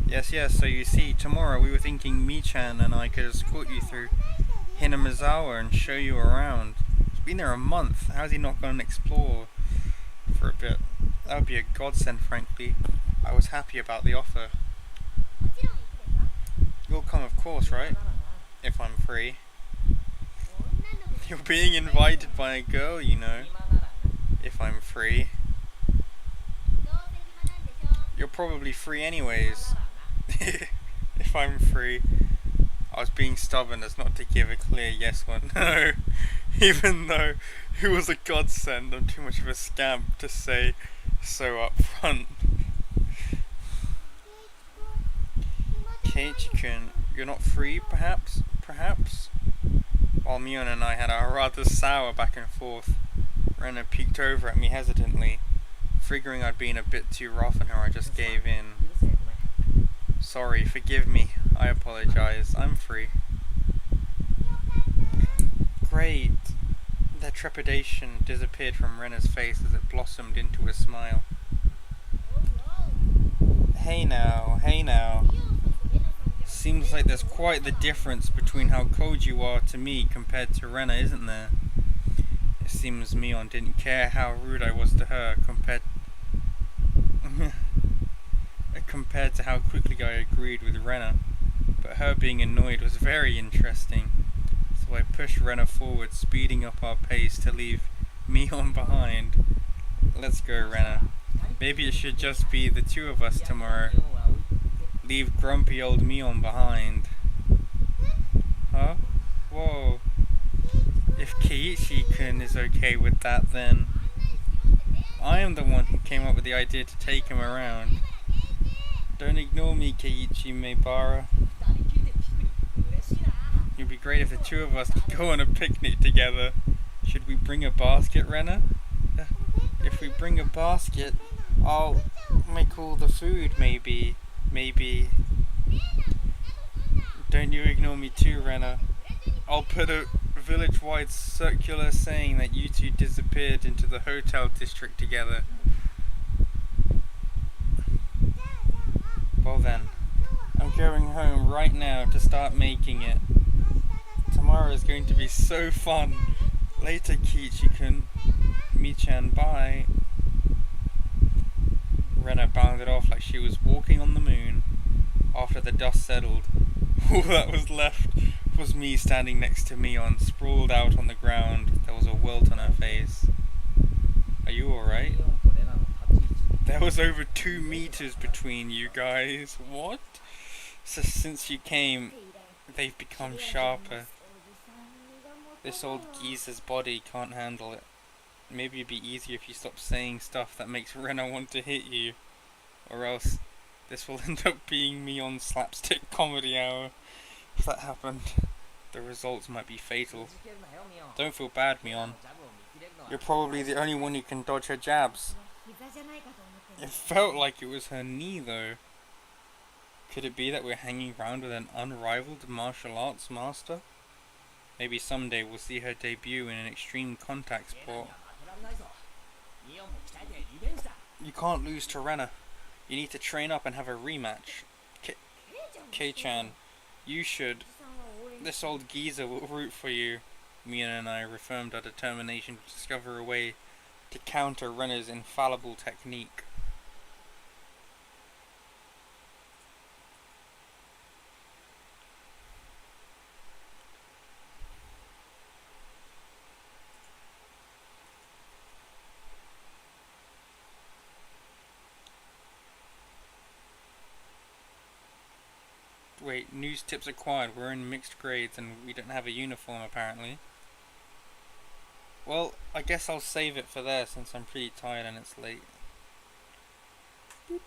Yes, so you see, tomorrow we were thinking Mi-chan and I could escort you through Hinamizawa and show you around. He's been there a month, how's he not going to explore for a bit? That would be a godsend, frankly. I was happy about the offer. You'll come, of course, right? If I'm free. You're being invited by a girl, you know. If I'm free. You're probably free anyways. If I'm free. I was being stubborn as not to give a clear yes or no. Even though it was a godsend, I'm too much of a scamp to say so up front. Keiichi-kun, you're not free, perhaps? While Mion and I had our rather sour back and forth, Rena peeked over at me hesitantly. Figuring I'd been a bit too rough on her, I just gave in. Sorry, forgive me. I apologize. I'm free. Great. The trepidation disappeared from Rena's face as it blossomed into a smile. Hey now. Seems like there's quite the difference between how cold you are to me compared to Rena, isn't there? It seems Mion didn't care how rude I was to her compared to how quickly I agreed with Rena. But her being annoyed was very interesting. So I pushed Rena forward, speeding up our pace to leave Mion behind. Let's go, Rena. Maybe it should just be the 2 of us tomorrow. Leave grumpy old Mion behind. Huh? Whoa. If Keiichi-kun is okay with that, then I am the one who came up with the idea to take him around. Don't ignore me, Keiichi Maebara. It'd be great if the 2 of us could go on a picnic together. Should we bring a basket, Rena? If we bring a basket, I'll make all the food, maybe. Don't you ignore me too, Rena. I'll put a village-wide circular saying that you 2 disappeared into the hotel district together. Well then, I'm going home right now to start making it. Tomorrow is going to be so fun. Later, Keiichi-kun. Mi-chan, bye. Rena bounded off like she was walking on the moon. After the dust settled, all that was left was me standing next to Mion, sprawled out on the ground. There was a welt on her face. Are you alright? There was over 2 meters between you guys. What? So since you came, they've become sharper. This old geezer's body can't handle it. Maybe it'd be easier if you stopped saying stuff that makes Rena want to hit you. Or else this will end up being me on slapstick comedy hour. If that happened, the results might be fatal. Don't feel bad, Mion. You're probably the only one who can dodge her jabs. It felt like it was her knee though. Could it be that we're hanging around with an unrivaled martial arts master? Maybe someday we'll see her debut in an extreme contact sport. You can't lose to Rena. You need to train up and have a rematch. K-chan, you should. This old geezer will root for you. Mion and I reaffirmed our determination to discover a way to counter Rena's infallible technique. Wait, news tips acquired. We're in mixed grades and we don't have a uniform apparently. Well, I guess I'll save it for there since I'm pretty tired and it's late. Boop.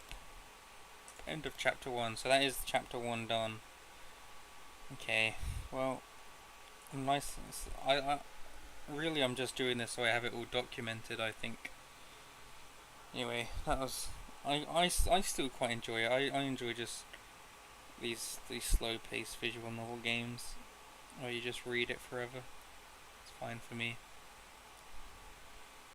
End of chapter 1. So that is chapter 1 done. Okay, well, nice. I'm just doing this so I have it all documented, I think. Anyway, that was... I still quite enjoy it. I enjoy just these slow-paced visual novel games where you just read it forever. It's fine for me.